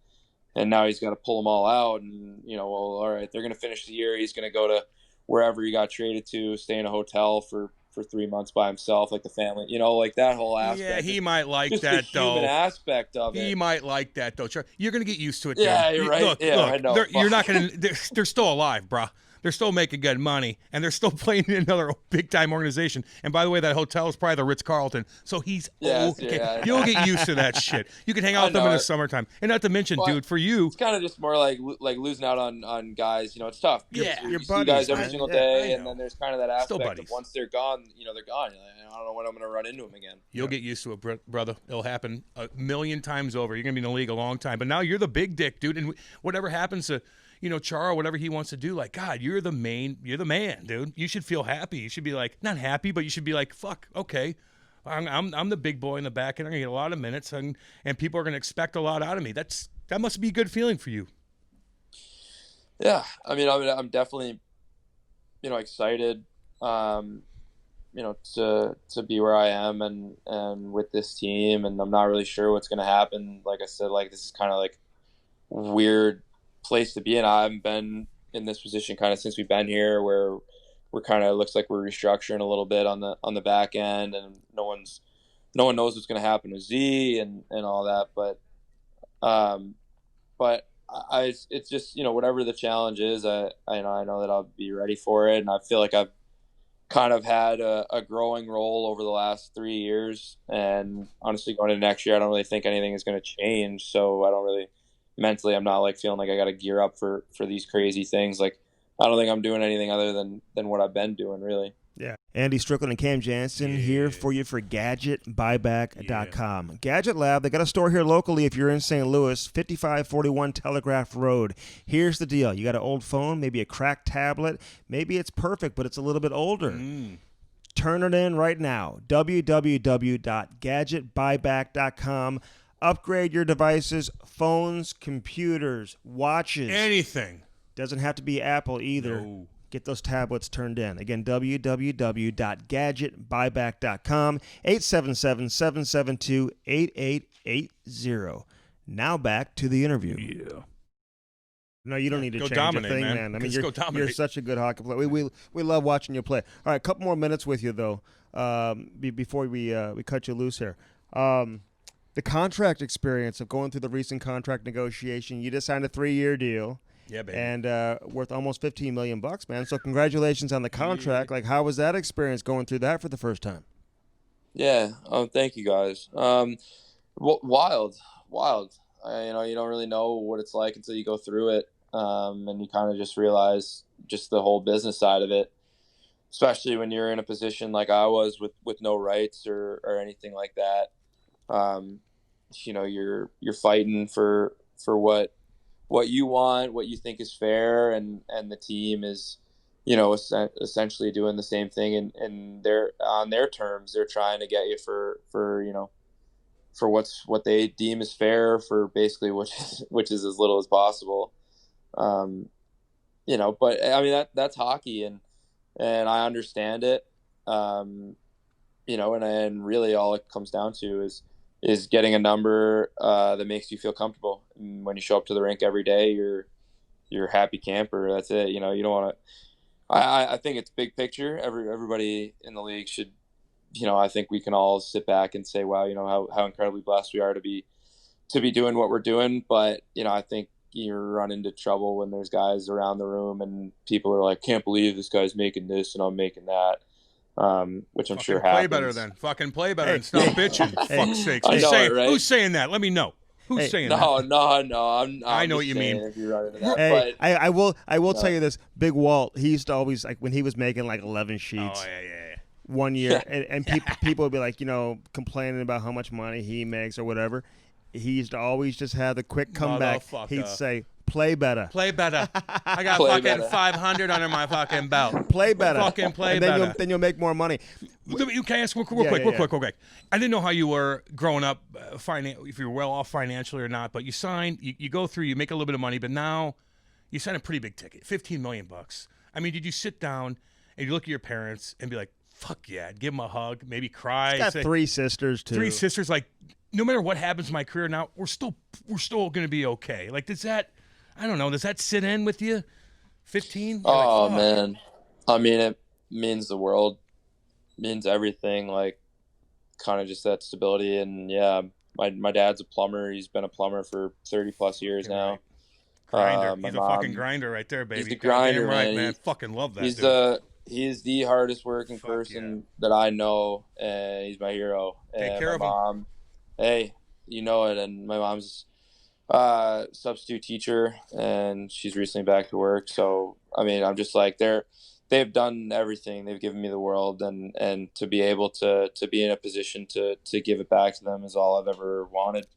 now he's got to pull them all out. And, well, all right, they're going to finish the year. He's going to go to wherever he got traded to, stay in a hotel for 3 months by himself, like the family, like that whole aspect. Yeah, he might like just that, the human aspect of it. He might like that, though. You're going to get used to it. Yeah, you're right. Look, I know. You're not going to. They're still alive, bruh. They're still making good money, and they're still playing in another big-time organization. And by the way, that hotel is probably the Ritz-Carlton, so he's okay. Yeah, you'll get used to that shit. You can hang out with them in the summertime. And not to mention, dude, for you... It's kind of just more like losing out on guys. It's tough. Your buddies, see guys every single day, and then there's kind of that aspect of once they're gone, they're gone. I don't know when I'm going to run into them again. You'll get used to it, brother. It'll happen a million times over. You're going to be in the league a long time. But now you're the big dick, dude, and whatever happens to... Chara, whatever he wants to do, like, God, you're the man, dude. You should feel happy. You should be like, not happy, but you should be like, fuck, okay. I'm the big boy in the back, and I'm going to get a lot of minutes, and people are going to expect a lot out of me. That must be a good feeling for you. Yeah. I'm definitely, excited, to be where I am and with this team, and I'm not really sure what's going to happen. Like I said, this is kind of weird place to be in. I haven't been in this position kind of since we've been here, where we're kind of looks like we're restructuring a little bit on the back end, and no one knows what's going to happen with Z and all that. But it's just whatever the challenge is, I know that I'll be ready for it, and I feel like I've kind of had a growing role over the last 3 years, and honestly, going into next year, I don't really think anything is going to change. So I don't really. Mentally, I'm not feeling like I got to gear up for these crazy things. I don't think I'm doing anything other than what I've been doing, really. Yeah. Andy Strickland and Cam Jansen here for you for GadgetBuyback.com. Yeah. Gadget Lab, they got a store here locally if you're in St. Louis, 5541 Telegraph Road. Here's the deal. You got an old phone, maybe a cracked tablet. Maybe it's perfect, but it's a little bit older. Turn it in right now. www.GadgetBuyback.com. Upgrade your devices, phones, computers, watches. Anything. Doesn't have to be Apple either. No. Get those tablets turned in. Again, www.gadgetbuyback.com, 877-772-8880. Now back to the interview. Yeah. No, you don't need to go change dominate, a thing, man. You're such a good hockey player. We love watching you play. All right, a couple more minutes with you, though, before we cut you loose here. The contract experience of going through the recent contract negotiation, you just signed a 3-year deal. Yeah, baby. And worth almost $15 million, man. So congratulations on the contract. How was that experience going through that for the first time? Yeah. Thank you, guys. Wild. You don't really know what it's like until you go through it. And you kind of just realize just the whole business side of it, especially when you're in a position like I was with no rights or anything like that. You're fighting for what you want, what you think is fair, and the team is, essentially doing the same thing, and they're on their terms. They're trying to get you for what they deem is fair, for basically which is as little as possible. But that's hockey, and I understand it. And really all it comes down to is getting a number that makes you feel comfortable. And when you show up to the rink every day, you're a happy camper. That's it. You don't want to. I think it's big picture. Everybody in the league should. I think we can all sit back and say, wow, how incredibly blessed we are to be doing what we're doing. But I think you run into trouble when there's guys around the room and people are like, can't believe this guy's making this and I'm making that. Which I'm sure happens. Play better then. Fucking play better and stop bitching. Fuck's sakes. Who's saying that? Let me know. Who's saying that? No. I know what you mean. If you run into that, but, I will tell you this. Big Walt, he used to always, when he was making 11 sheets. Oh, yeah. One year, and people would be complaining about how much money he makes or whatever. He used to always just have the quick comeback. He'd say, play better. Play better. I got fucking 500 under my fucking belt. Play better. Fucking play better. Then you'll make more money. You can ask real quick. I didn't know how you were growing up, if you were well off financially or not, but you signed, you go through, you make a little bit of money, but now you sign a pretty big ticket, $15 million. I mean, did you sit down and you look at your parents and be like, fuck yeah, give them a hug, maybe cry? He's got 3 sisters, too. 3 sisters, no matter what happens in my career now, we're still going to be okay. Like, does that sit in with you? 15? Oh, man. I mean, it means the world, means everything. Like, kind of just that stability. And yeah, my dad's a plumber. He's been a plumber for 30 plus years now. Grinder. He's a fucking grinder right there, baby. He's the grinder, right, man. Fucking love that. He's the hardest working person that I know, and he's my hero. Take care of him. Hey, you know it. And my mom's substitute teacher, and she's recently back to work. So I mean, I'm just like they've done everything. They've given me the world, and to be able to be in a position to give it back to them is all I've ever wanted.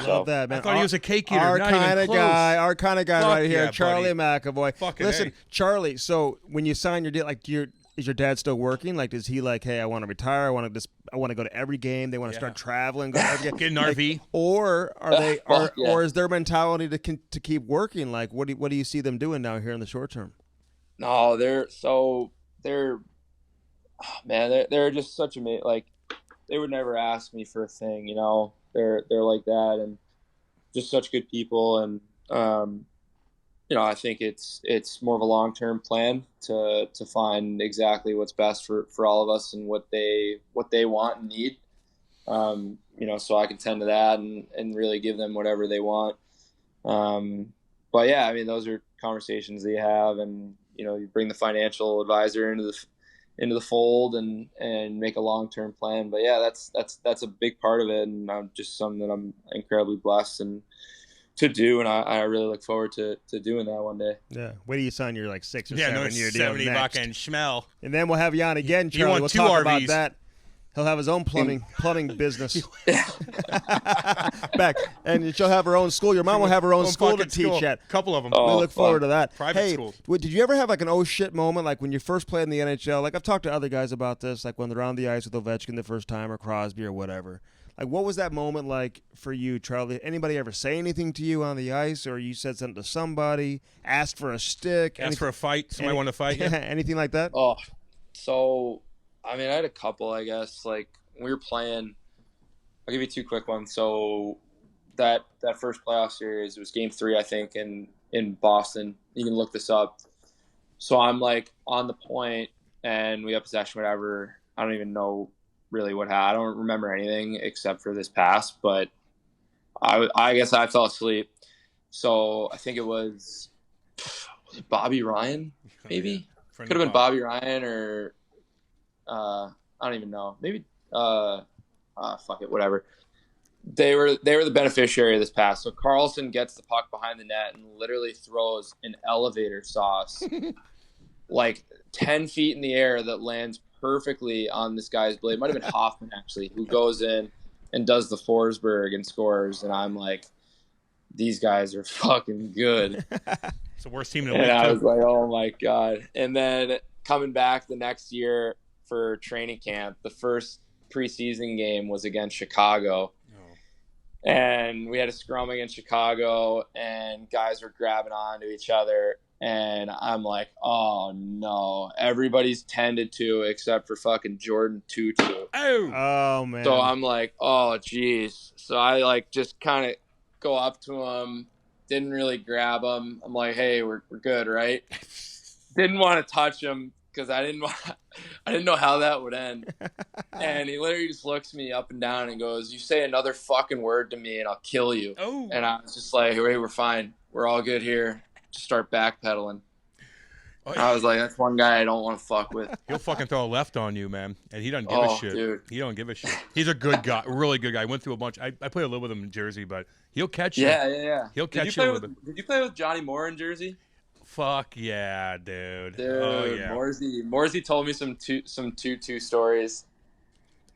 Love that, man. I thought he was a cake eater. Our kind of guy right here, Charlie McAvoy. Listen, Charlie. So when you sign your deal, like, is your dad still working? Like, is he like, hey, I want to retire. I want to go to every game. They want to start traveling, go to every game. Get an RV. Or are they? Or is their mentality to keep working? Like, what do you see them doing now here in the short term? No, they're they're just such like, they would never ask me for a thing, you know. They're like that, and just such good people. And you know, I think it's more of a long-term plan to find exactly what's best for all of us and what they want and need. You know, so I can tend to that and really give them whatever they want. But yeah, I mean, those are conversations that you have, and you know, you bring the financial advisor into the fold and make a long-term plan. But yeah, that's a big part of it, and I'm just something that I'm incredibly blessed and to do, and I really look forward to doing that one day. Yeah, wait till you sign your like 6 or 7 year deal 70 next. fucking schmell. And then we'll have you on again, Charlie. We'll talk about that. He'll have his own plumbing business. Back, and she'll have her own school. Your mom will have her own school to teach at. A couple of them. We look forward to that. Private schools. Did you ever have like an oh shit moment, like when you first played in the NHL? Like, I've talked to other guys about this, like when they're on the ice with Ovechkin the first time, or Crosby, or whatever. Like, what was that moment like for you, Charlie? Anybody ever say anything to you on the ice, or you said something to somebody, asked for a stick, asked for a fight, somebody wanted to fight you? Anything like that? Oh, so I mean, I had a couple, I guess. Like, we were playing, I'll give you 2 quick ones. So that first playoff series, it was game 3, I think, in Boston. You can look this up. So I'm like on the point, and we have possession, whatever. I don't even know really what happened. I don't remember anything except for this pass, but I guess I fell asleep. So I think it was Bobby Ryan, maybe? Could have been Bobby Ryan, or I don't even know. Maybe fuck it, whatever. They were the beneficiary of this pass. So Carlson gets the puck behind the net and literally throws an elevator sauce like 10 feet in the air that lands perfectly on this guy's blade. It might have been Hoffman, actually, who goes in and does the Forsberg and scores. And I'm like, these guys are fucking good. It's the worst team in the league. And I was too. like, oh my God. And then coming back the next year for training camp, the first preseason game was against Chicago. And we had a scrum against Chicago, and guys were grabbing onto each other. And I'm like, oh, no. Everybody's tended to except for fucking Jordan Tutu. Oh, man. So I'm like, oh, geez. So I, like, just kind of go up to him. Didn't really grab him. I'm like, hey, we're good, right? Didn't want to touch him because I didn't know how that would end. And he literally just looks me up and down and goes, you say another fucking word to me and I'll kill you. Oh. And I was just like, hey, we're fine. We're all good here. Just start backpedaling. Oh, yeah. I was like, that's one guy I don't want to fuck with. He'll fucking throw a left on you, man. And he doesn't give a shit. Dude. He don't give a shit. He's a good guy, really good guy. Went through a bunch. I played a little with him in Jersey, but he'll catch you. Yeah. He'll catch you a little bit. Did you play with Johnny Moore in Jersey? Fuck yeah, dude. Oh yeah. Morsey told me some 2-2 stories.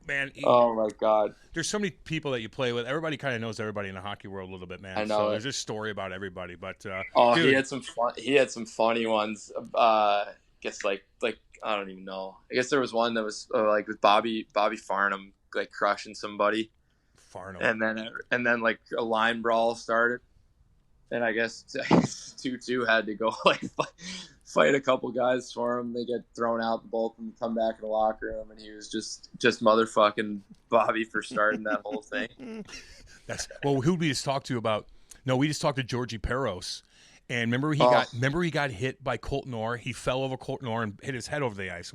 Man. Oh my God. There's so many people that you play with. Everybody kind of knows everybody in the hockey world a little bit, man. I know. So there's this story about everybody, but dude. He had some funny ones. I guess like I don't even know. I guess there was one that was like with Bobby Farnham like crushing somebody. Farnham. And then like a line brawl started. And I guess 2-2 had to go like fight a couple guys for him. They get thrown out, both of them come back in the locker room, and he was just motherfucking Bobby for starting that whole thing. Who did we just talk to about? No, we just talked to Georgie Peros, and remember he got hit by Colton Orr. He fell over Colton Orr and hit his head over the ice.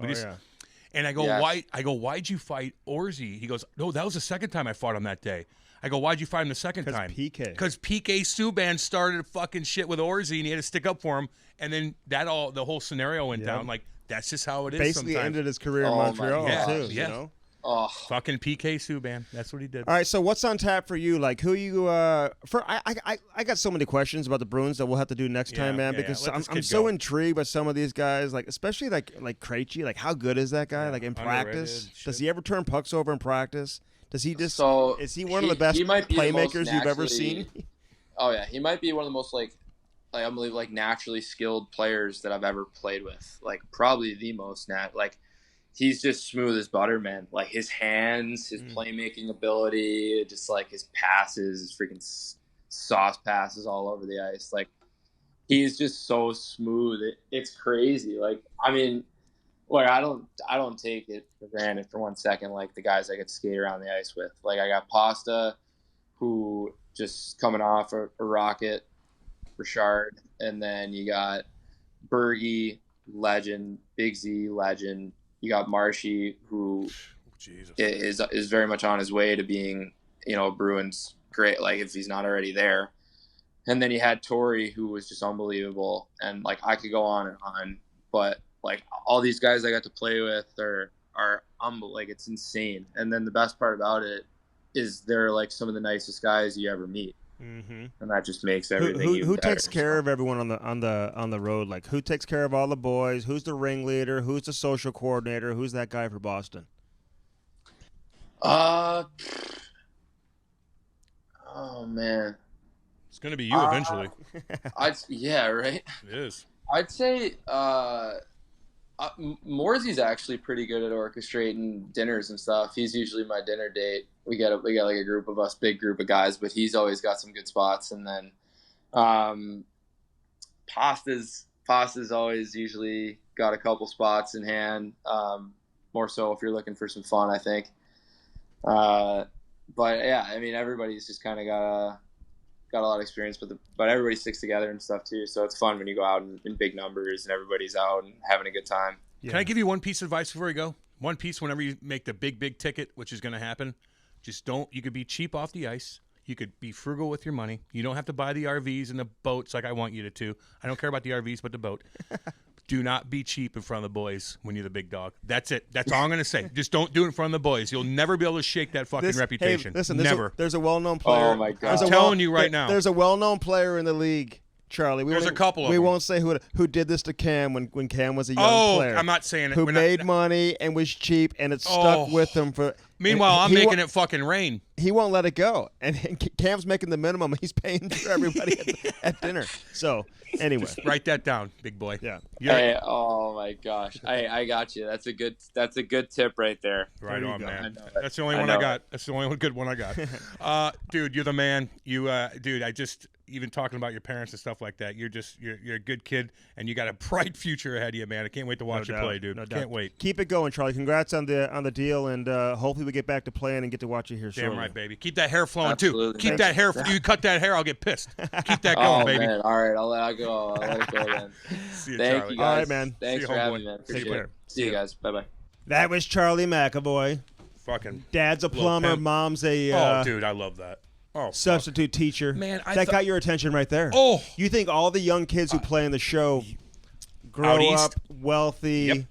And I go, why'd you fight Orzie? He goes, no, that was the second time I fought him that day. I go, why'd you fight him the second time? Because PK Subban started fucking shit with Orzie, and he had to stick up for him. And then the whole scenario went down. Like, that's just how it is. Basically ended his career in Montreal too. Yeah. You know? Oh, fucking PK Subban. That's what he did. All right, so what's on tap for you? Like, who you? I got so many questions about the Bruins that we'll have to do next time, man. Because I'm so intrigued by some of these guys, like especially like Krejci. Like, how good is that guy? Like in practice, does he ever turn pucks over in practice? Does he just? Is he one of the best playmakers you've ever seen? Oh yeah, he might be one of the most I believe naturally skilled players that I've ever played with. Like probably the most he's just smooth as butter, man. Like his hands, his playmaking ability, just like his passes, his freaking sauce passes all over the ice. Like he's just so smooth. It's crazy. Like, I mean, I don't take it for granted for 1 second. Like the guys I get to skate around the ice with. Like I got Pasta, who just coming off a rocket, Richard, and then you got Bergie, legend, Big Z, legend. You got Marshy, who is very much on his way to being, Bruins great, like if he's not already there. And then you had Torrey, who was just unbelievable. And I could go on and on, but all these guys I got to play with are unbelievable. Like it's insane. And then the best part about it is they're some of the nicest guys you ever meet. Mm-hmm. And that just makes everything. Who takes care of everyone on the road? Like who takes care of all the boys? Who's the ringleader? Who's the social coordinator? Who's that guy for Boston? Oh man, it's gonna be you eventually. Yeah, right. It is. I'd say Morsey's actually pretty good at orchestrating dinners and stuff. He's usually my dinner date. We got a group of us, big group of guys, but he's always got some good spots. And then Pasta's always usually got a couple spots in hand. More so if you're looking for some fun, I think. But yeah, I mean, everybody's just kind of got a lot of experience, but everybody sticks together and stuff too. So it's fun when you go out in big numbers and everybody's out and having a good time. Yeah. Can I give you one piece of advice before we go? One piece whenever you make the big ticket, which is going to happen. Just don't. You could be cheap off the ice. You could be frugal with your money. You don't have to buy the RVs and the boats like I want you to. I don't care about the RVs, but the boat. Do not be cheap in front of the boys when you're the big dog. That's it. That's all I'm going to say. Just don't do it in front of the boys. You'll never be able to shake that fucking reputation. Hey, listen, never. There's a well-known player. Oh, my God. I'm telling you right now. There's a well-known player in the league, Charlie. There's a couple of them. We won't say who did this to Cam when Cam was a young player. I'm not saying it. Who made money and was cheap, and it stuck with him for. Meanwhile, I'm making it fucking rain. He won't let it go, and Cam's making the minimum. He's paying for everybody at dinner. So anyway, write that down, big boy. Yeah. Hey, oh my gosh, I got you. That's a good tip right there. Right on, man. That's the only one I got. That's the only good one I got. Dude, you're the man. Dude, I just. Even talking about your parents and stuff like that, you're a good kid, and you got a bright future ahead of you, man. I can't wait to watch you play, dude. No doubt. Can't wait. Keep it going, Charlie. Congrats on the deal, and hopefully we get back to playing and get to watch you here soon. Damn right, baby. Keep that hair flowing Absolutely. too. Keep that hair. You cut that hair, I'll get pissed. Keep that going, baby. Man. All right, I'll let it go. Then. See you, Thank Charlie. you, guys. All right, man. Thanks for having me, man. Appreciate it. See you guys. Bye-bye. That was Charlie McAvoy. Fucking. Dad's a plumber. Mom's a. Dude, I love that. Oh, substitute teacher. Man, that got your attention right there. Oh, you think all the young kids who play in the show grow up wealthy,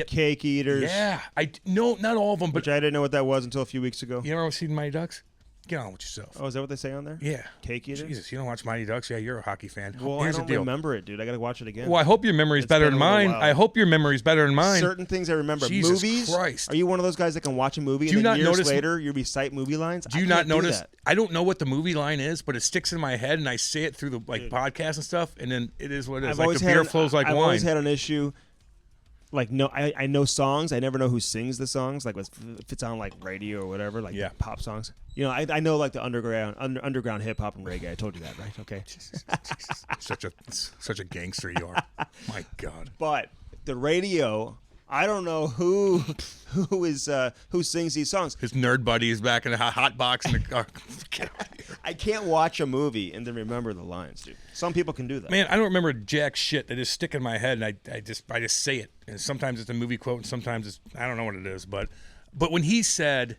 cake eaters? Yeah, no, not all of them, but which I didn't know what that was until a few weeks ago. You ever seen Mighty Ducks? Get on with yourself. Oh, is that what they say on there? Yeah. Cake eaters? Jesus, you don't watch Mighty Ducks? Yeah, you're a hockey fan. Well, I don't remember it, dude. I got to watch it again. Well, I hope your memory's better than mine. I hope your memory's better than mine. Certain things I remember. Jesus Movies? Christ. Are you one of those guys that can watch a movie and then years later you recite movie lines? Do you not notice? I don't know what the movie line is, but it sticks in my head, and I say it through the podcast and stuff, and then it is what it is. Like the beer flows like wine. I've always had an issue. like no, I know songs. I never know who sings the songs. Like if it's on like radio or whatever, like pop songs. You know, I know like the underground hip hop and reggae. I told you that, right? Okay. Jesus. such a gangster you are. My God. But the radio, I don't know who sings these songs. His nerd buddy is back in the hot box in the car. I can't watch a movie and then remember the lines, dude. Some people can do that. Man, I don't remember jack shit. They just stick in my head, and I just say it. And sometimes it's a movie quote, and sometimes it's I don't know what it is. But when he said,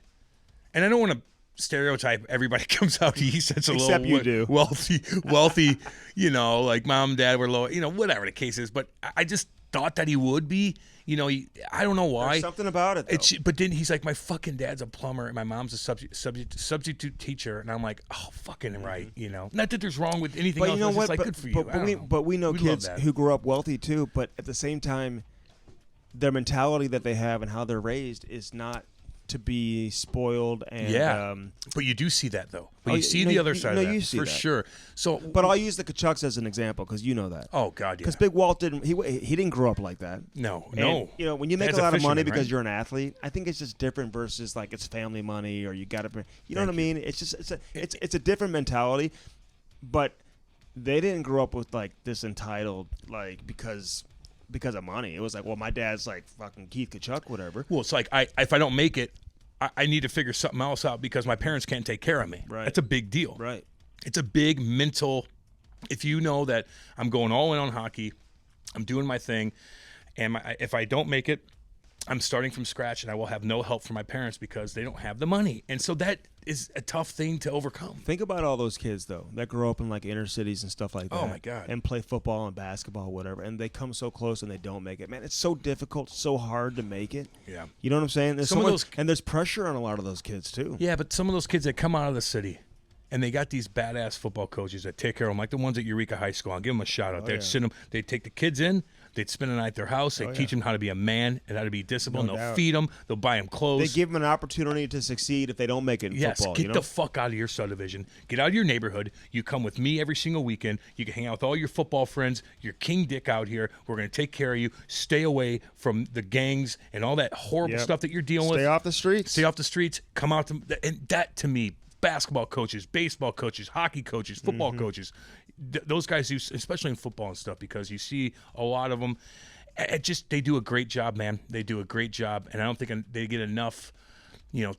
and I don't want to stereotype everybody comes out. He said a Except little you do. wealthy, you know, like mom and dad were low, you know, whatever the case is. But I just thought that he would be. You know, I don't know why. There's something about it, though. But then he's like, my fucking dad's a plumber and my mom's a substitute teacher, and I'm like, oh, fucking right. You know, not that there's wrong with anything but else. You know it's what? Just like, good for you. But we know kids who grew up wealthy too. But at the same time, their mentality that they have and how they're raised is not to be spoiled and but you do see that though. But you see the other side of that you see for that. sure. So, but I'll use the Kachucks as an example because you know that. Oh God, yeah. Because Big Walt didn't. He didn't grow up like that. No. You know, when you make a lot of money because you're an athlete, I think it's just different versus like it's family money or you got to. You know what I mean? It's just it's a different mentality, but they didn't grow up with like this entitled like because of money. It was like, well, my dad's like fucking Keith Kachuk, whatever. Well, it's like if I don't make it, I need to figure something else out because my parents can't take care of me. Right. That's a big deal. Right. It's a big mental. If you know that I'm going all in on hockey, I'm doing my thing, and if I don't make it, I'm starting from scratch, and I will have no help from my parents because they don't have the money. And so that is a tough thing to overcome. Think about all those kids, though, that grow up in, like, inner cities and stuff like that. Oh, my God. And play football and basketball, whatever, and they come so close and they don't make it. Man, it's so difficult, so hard to make it. Yeah. You know what I'm saying? There's Some of those, and there's pressure on a lot of those kids, too. Yeah, but some of those kids that come out of the city, and they got these badass football coaches that take care of them, like the ones at Eureka High School. I'll give them a shout out. They'd take the kids in. They'd spend the night at their house. They'd teach them how to be a man and how to be disciplined. They'll feed them. They'll buy them clothes. They give them an opportunity to succeed if they don't make it in football. Get the fuck out of your subdivision. Get out of your neighborhood. You come with me every single weekend. You can hang out with all your football friends. You're King Dick out here. We're going to take care of you. Stay away from the gangs and all that horrible stuff that you're dealing with. Stay off the streets. Stay off the streets. Come out to and that to me. Basketball coaches, baseball coaches, hockey coaches, football coaches, those guys do, especially in football and stuff, because you see a lot of them. They do a great job, man. They do a great job, and I don't think they get enough,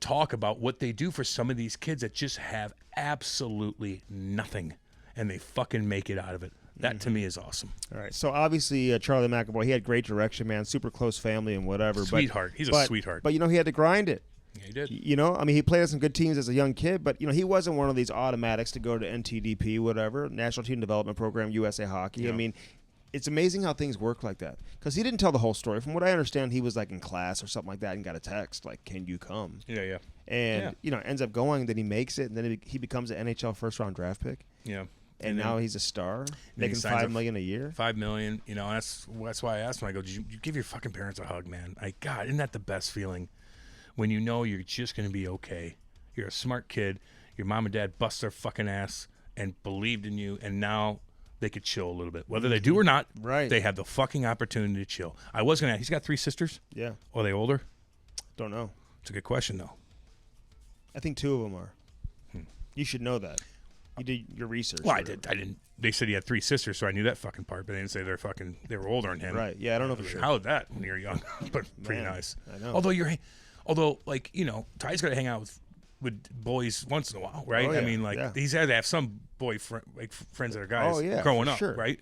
talk about what they do for some of these kids that just have absolutely nothing, and they fucking make it out of it. That to me is awesome. All right, so obviously Charlie McAvoy, he had great direction, man. Super close family and whatever. Sweetheart, he's a sweetheart. But he had to grind it. Yeah, he did. He played on some good teams as a young kid, but, he wasn't one of these automatics to go to NTDP, whatever, National Team Development Program, USA Hockey. Yeah. I mean, it's amazing how things work like that. Because he didn't tell the whole story. From what I understand, he was, like, in class or something like that and got a text, like, can you come? Yeah. And, ends up going, then he makes it, and then he becomes an NHL first-round draft pick. Yeah. And now he's a star, making $5 million a year. $5 million, that's why I asked him. I go, you give your fucking parents a hug, man. God, isn't that the best feeling? When you know you're just going to be okay. You're a smart kid. Your mom and dad bust their fucking ass and believed in you, and now they could chill a little bit. Whether they do or not, right? They have the fucking opportunity to chill. I was going to ask, he's got 3 sisters? Yeah. Are they older? Don't know. It's a good question, though. I think 2 of them are. You should know that. You did your research. Well, I didn't. They said he had 3 sisters, so I knew that fucking part, but they didn't say they were older than him. Right. Yeah, I don't know for sure. How did that when you're young? But pretty nice. I know. Although, Ty's got to hang out with boys once in a while, right? Oh, yeah. I mean, he's had to have some friends that are guys growing up, sure. right?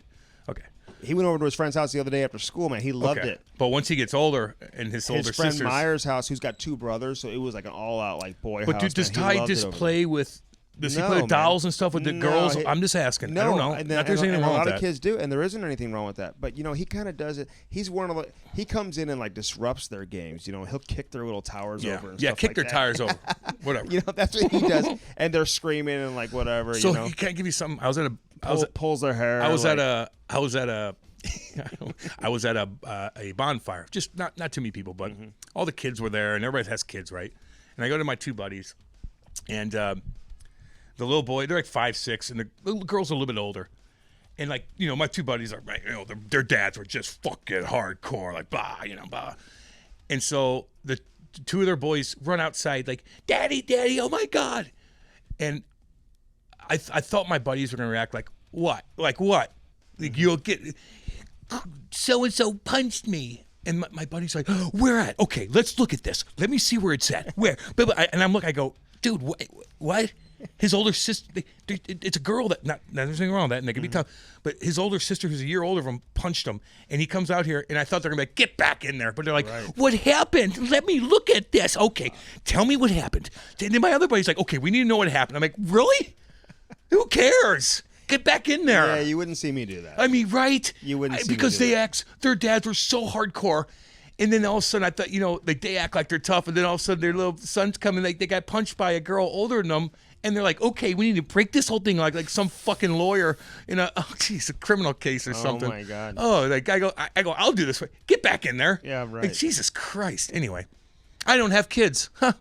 Okay. He went over to his friend's house the other day after school, man. He loved it. But once he gets older and his older friend sisters, Meyer's house, who's got 2 brothers, so it was like an all-out boy but house. But does man. Ty just play with? Does he play with dolls and stuff with the girls? I'm just asking. I don't know. And Not there's anything wrong with that. A lot of kids do, and there isn't anything wrong with that. But he kind of does it. He's one of he comes in and disrupts their games. He'll kick their little towers over. And stuff kick like their that. tires over. Whatever. That's what he does. And they're screaming and whatever. So he can't give you something. Pulls their hair. I was at a bonfire. Just not too many people, but all the kids were there, and everybody has kids, right? And I go to my 2 buddies, and the little boy, they're like 5, 6, and the little girl's a little bit older. And like, my two buddies are, their dads were just fucking hardcore, like blah, blah. And so the two of their boys run outside like, Daddy, oh my God. And I thought my buddies were going to react like, what? Like what? Like, you'll get, so-and-so punched me. And my buddy's like, where at? Okay, let's look at this. Let me see where it's at. Where? And I go, dude, what? His older sister, it's a girl that, there's nothing wrong with that, and they can be tough, but his older sister, who's a year older than him, punched him, and he comes out here, and I thought they're going to be like, get back in there, but they're like, what happened? Let me look at this. Okay, tell me what happened. And then my other buddy's like, okay, we need to know what happened. I'm like, really? Who cares? Get back in there. Yeah, you wouldn't see me do that. I mean, right? You wouldn't see because me do their dads were so hardcore. And then all of a sudden, I thought, they act like they're tough. And then all of a sudden, their little son's coming. Like, they got punched by a girl older than them. And they're like, okay, we need to break this whole thing like some fucking lawyer in a criminal case or something. Oh, my God. Oh, like, I go, I'll do this. Get back in there. Yeah, right. Like, Jesus Christ. Anyway, I don't have kids. Huh.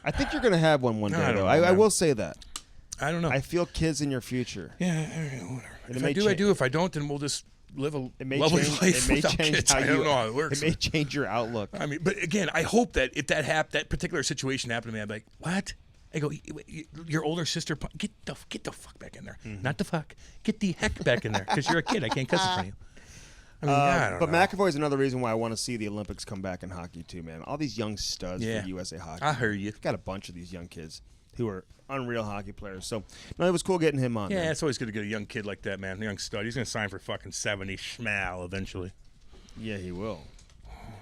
I think you're going to have one day, though. Know, I will say that. I don't know. I feel kids in your future. Yeah, whatever. If I do, I do. If I don't, then we'll just live a lovely life without kids. I don't know how it works. It may change your outlook. I mean, but again, I hope that if that particular situation happened to me, I'd be like, what? I go, your older sister, get the fuck back in there. Mm-hmm. Not the fuck. Get the heck back in there, because you're a kid. I can't cuss in front of you. I mean, I don't know. McAvoy is another reason why I want to see the Olympics come back in hockey too, man. All these young studs for USA Hockey. I heard you. Got a bunch of these young kids who are unreal hockey players. So, no, it was cool getting him on. Yeah, man. It's always good to get a young kid like that, man. A young stud. He's going to sign for fucking 70 schmal eventually. Yeah, he will.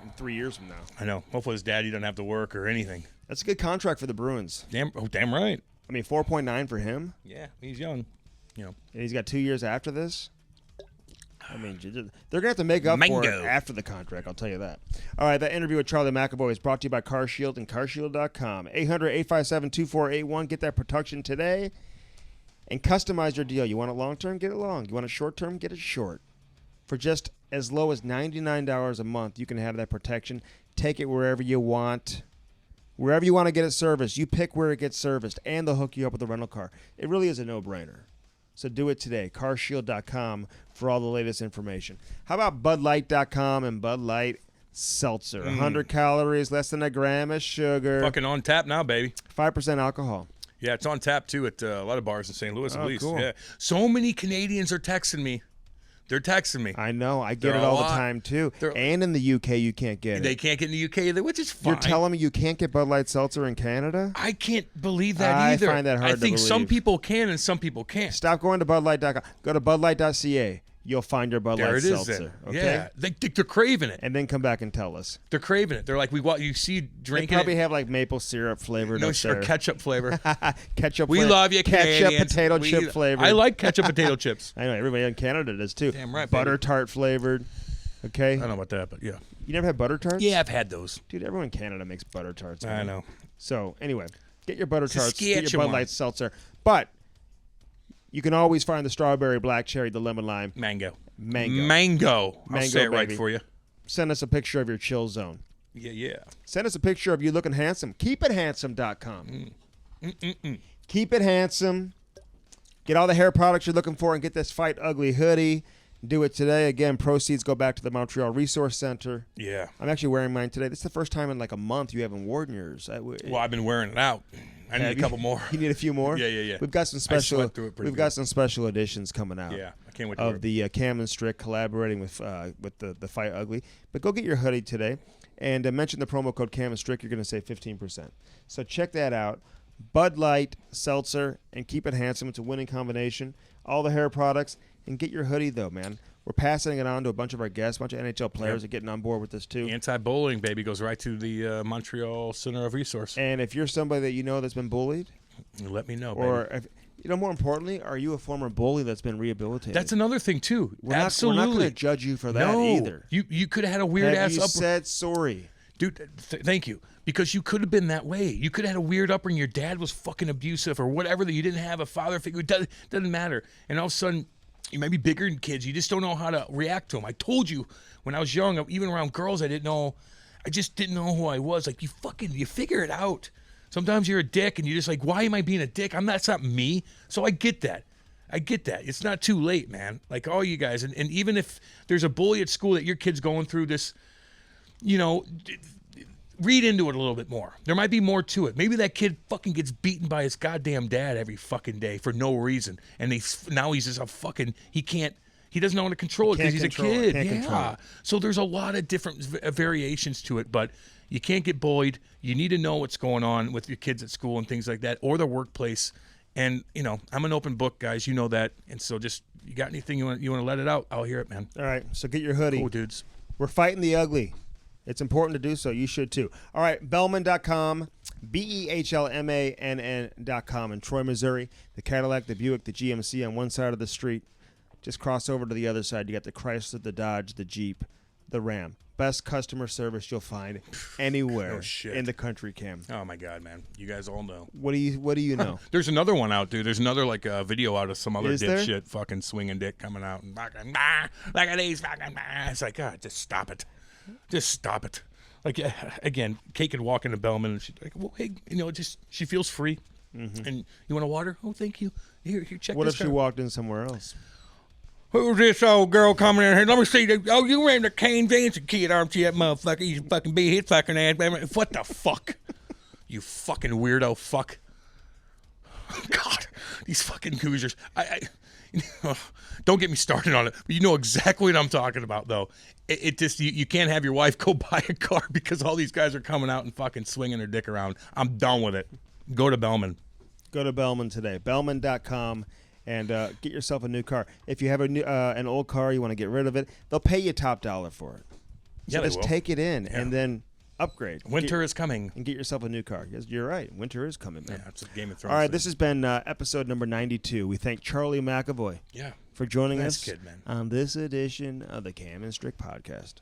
In 3 years from now. I know. Hopefully his daddy doesn't have to work or anything. That's a good contract for the Bruins. Damn right. I mean, 4.9 for him. Yeah, he's young. And he's got 2 years after this. I mean, they're going to have to make up for it after the contract, I'll tell you that. All right, that interview with Charlie McAvoy is brought to you by CarShield and CarShield.com. 800-857-2481. Get that protection today and customize your deal. You want it long-term? Get it long. You want it short-term? Get it short. For just as low as $99 a month, you can have that protection. Take it wherever you want. Wherever you want to get it serviced, you pick where it gets serviced, and they'll hook you up with a rental car. It really is a no-brainer. So do it today. CarShield.com for all the latest information. How about BudLight.com and Bud Light Seltzer? 100 calories, less than a gram of sugar. Fucking on tap now, baby. 5% alcohol. Yeah, it's on tap, too, at a lot of bars in St. Louis, at least. Cool. Yeah. So many Canadians are texting me. They're texting me. I know. I get it all the time, too. And in the UK, you can't get it. They can't get in the UK either, which is fine. You're telling me you can't get Bud Light Seltzer in Canada? I can't believe that either. I find that hard to believe. I think some people can and some people can't. Stop going to BudLight.com. Go to BudLight.ca. You'll find your Bud Light Seltzer. Okay? Yeah. They're craving it. And then come back and tell us. They're craving it. They're like, you see drinking They probably have like maple syrup flavored. No, or ketchup flavor. Ketchup We love you, Ketchup Canadians. potato chip flavored. I like ketchup potato chips. I know. Everybody in Canada does too. Damn right, Butter baby. tart flavored. Okay? I don't know about that, but yeah. You never had butter tarts? Yeah, I've had those. Dude, everyone in Canada makes butter tarts. I know. So, anyway, get your butter tarts. Get your Bud Light Seltzer. But you can always find the strawberry, black cherry, the lemon lime. Mango. I'll say it right baby. for you. Send us a picture of your chill zone. Yeah. Send us a picture of you looking handsome. KeepItHandsome.com. Keep It Handsome. Get all the hair products you're looking for and get this Fight Ugly hoodie. Do it today. Again, proceeds go back to the Montreal Resource Center. Yeah. I'm actually wearing mine today. This is the first time in like a month you haven't worn yours. Well, I've been wearing it out. I need a couple more. You need a few more? Yeah. We've got some special. We've got some special editions coming out. Yeah, I can't wait. Of the Cam and Strick collaborating with the Fight Ugly. But go get your hoodie today, and mention the promo code Cam and Strick. You're going to save 15%. So check that out. Bud Light, Seltzer, and Keep It Handsome. It's a winning combination. All the hair products, and get your hoodie though, man. We're passing it on to a bunch of our guests. A bunch of NHL players are getting on board with this, too. Anti-bullying, baby, goes right to the Montreal Center of Resource. And if you're somebody that you know that's been bullied. Let me know, or baby. More importantly, are you a former bully that's been rehabilitated? That's another thing, too. Absolutely. We're not going to judge you for that either. You could have had a weird-ass upbringing. You said sorry. Dude, thank you. Because you could have been that way. You could have had a weird upbringing. Your dad was fucking abusive or whatever, that you didn't have a father figure. It doesn't matter. And all of a sudden, you might be bigger than kids. You just don't know how to react to them. I told you when I was young, even around girls, I just didn't know who I was. Like, you figure it out. Sometimes you're a dick and you're just like, why am I being a dick? That's not me. So I get that. I get that. It's not too late, man. Like all you guys, and even if there's a bully at school that your kid's going through this, read into it a little bit more. There might be more to it. Maybe that kid fucking gets beaten by his goddamn dad every fucking day for no reason, and now he's just a fucking he doesn't know how to control it because he's a kid. Yeah. So there's a lot of different variations to it, but you can't get bullied. You need to know what's going on with your kids at school and things like that, or the workplace. And I'm an open book, guys. You know that. And so just you got anything you want to let it out? I'll hear it, man. All right. So get your hoodie. Cool, dudes. We're fighting the ugly. It's important to do so. You should too. All right. Bellman.com, BEHLMANN.com in Troy, Missouri. The Cadillac, the Buick, the GMC on one side of the street. Just cross over to the other side. You got the Chrysler, the Dodge, the Jeep, the Ram. Best customer service you'll find anywhere in the country, Cam. Oh my God, man! You guys all know. What do you know? There's another one out, dude. There's another video out of some other dipshit fucking swinging dick coming out and fucking look at these fucking. It's like, God, just stop it, just stop it. Like again, Kate could walk into Bellman and she's like, well, hey, just she feels free. Mm-hmm. And you want a water? Oh, thank you. Here, check. What this if she walked in somewhere else? Who's this old girl coming in here? Let me see. Oh, you ran the Kane Vincent kid, aren't you, that motherfucker? You fucking beat his fucking ass. What the fuck? You fucking weirdo fuck. God, these fucking Hoosiers. Don't get me started on it. But you know exactly what I'm talking about, though. It just, you can't have your wife go buy a car because all these guys are coming out and fucking swinging their dick around. I'm done with it. Go to Bellman. Go to Bellman today. Bellman.com. And get yourself a new car. If you have an old car, you want to get rid of it, they'll pay you top dollar for it. So just take it in and then upgrade. Winter is coming. And get yourself a new car. You're right. Winter is coming, man. Yeah, it's a Game of Thrones. All right, this has been episode number 92. We thank Charlie McAvoy for joining us kid, man. on this edition of the Cam and Strick podcast.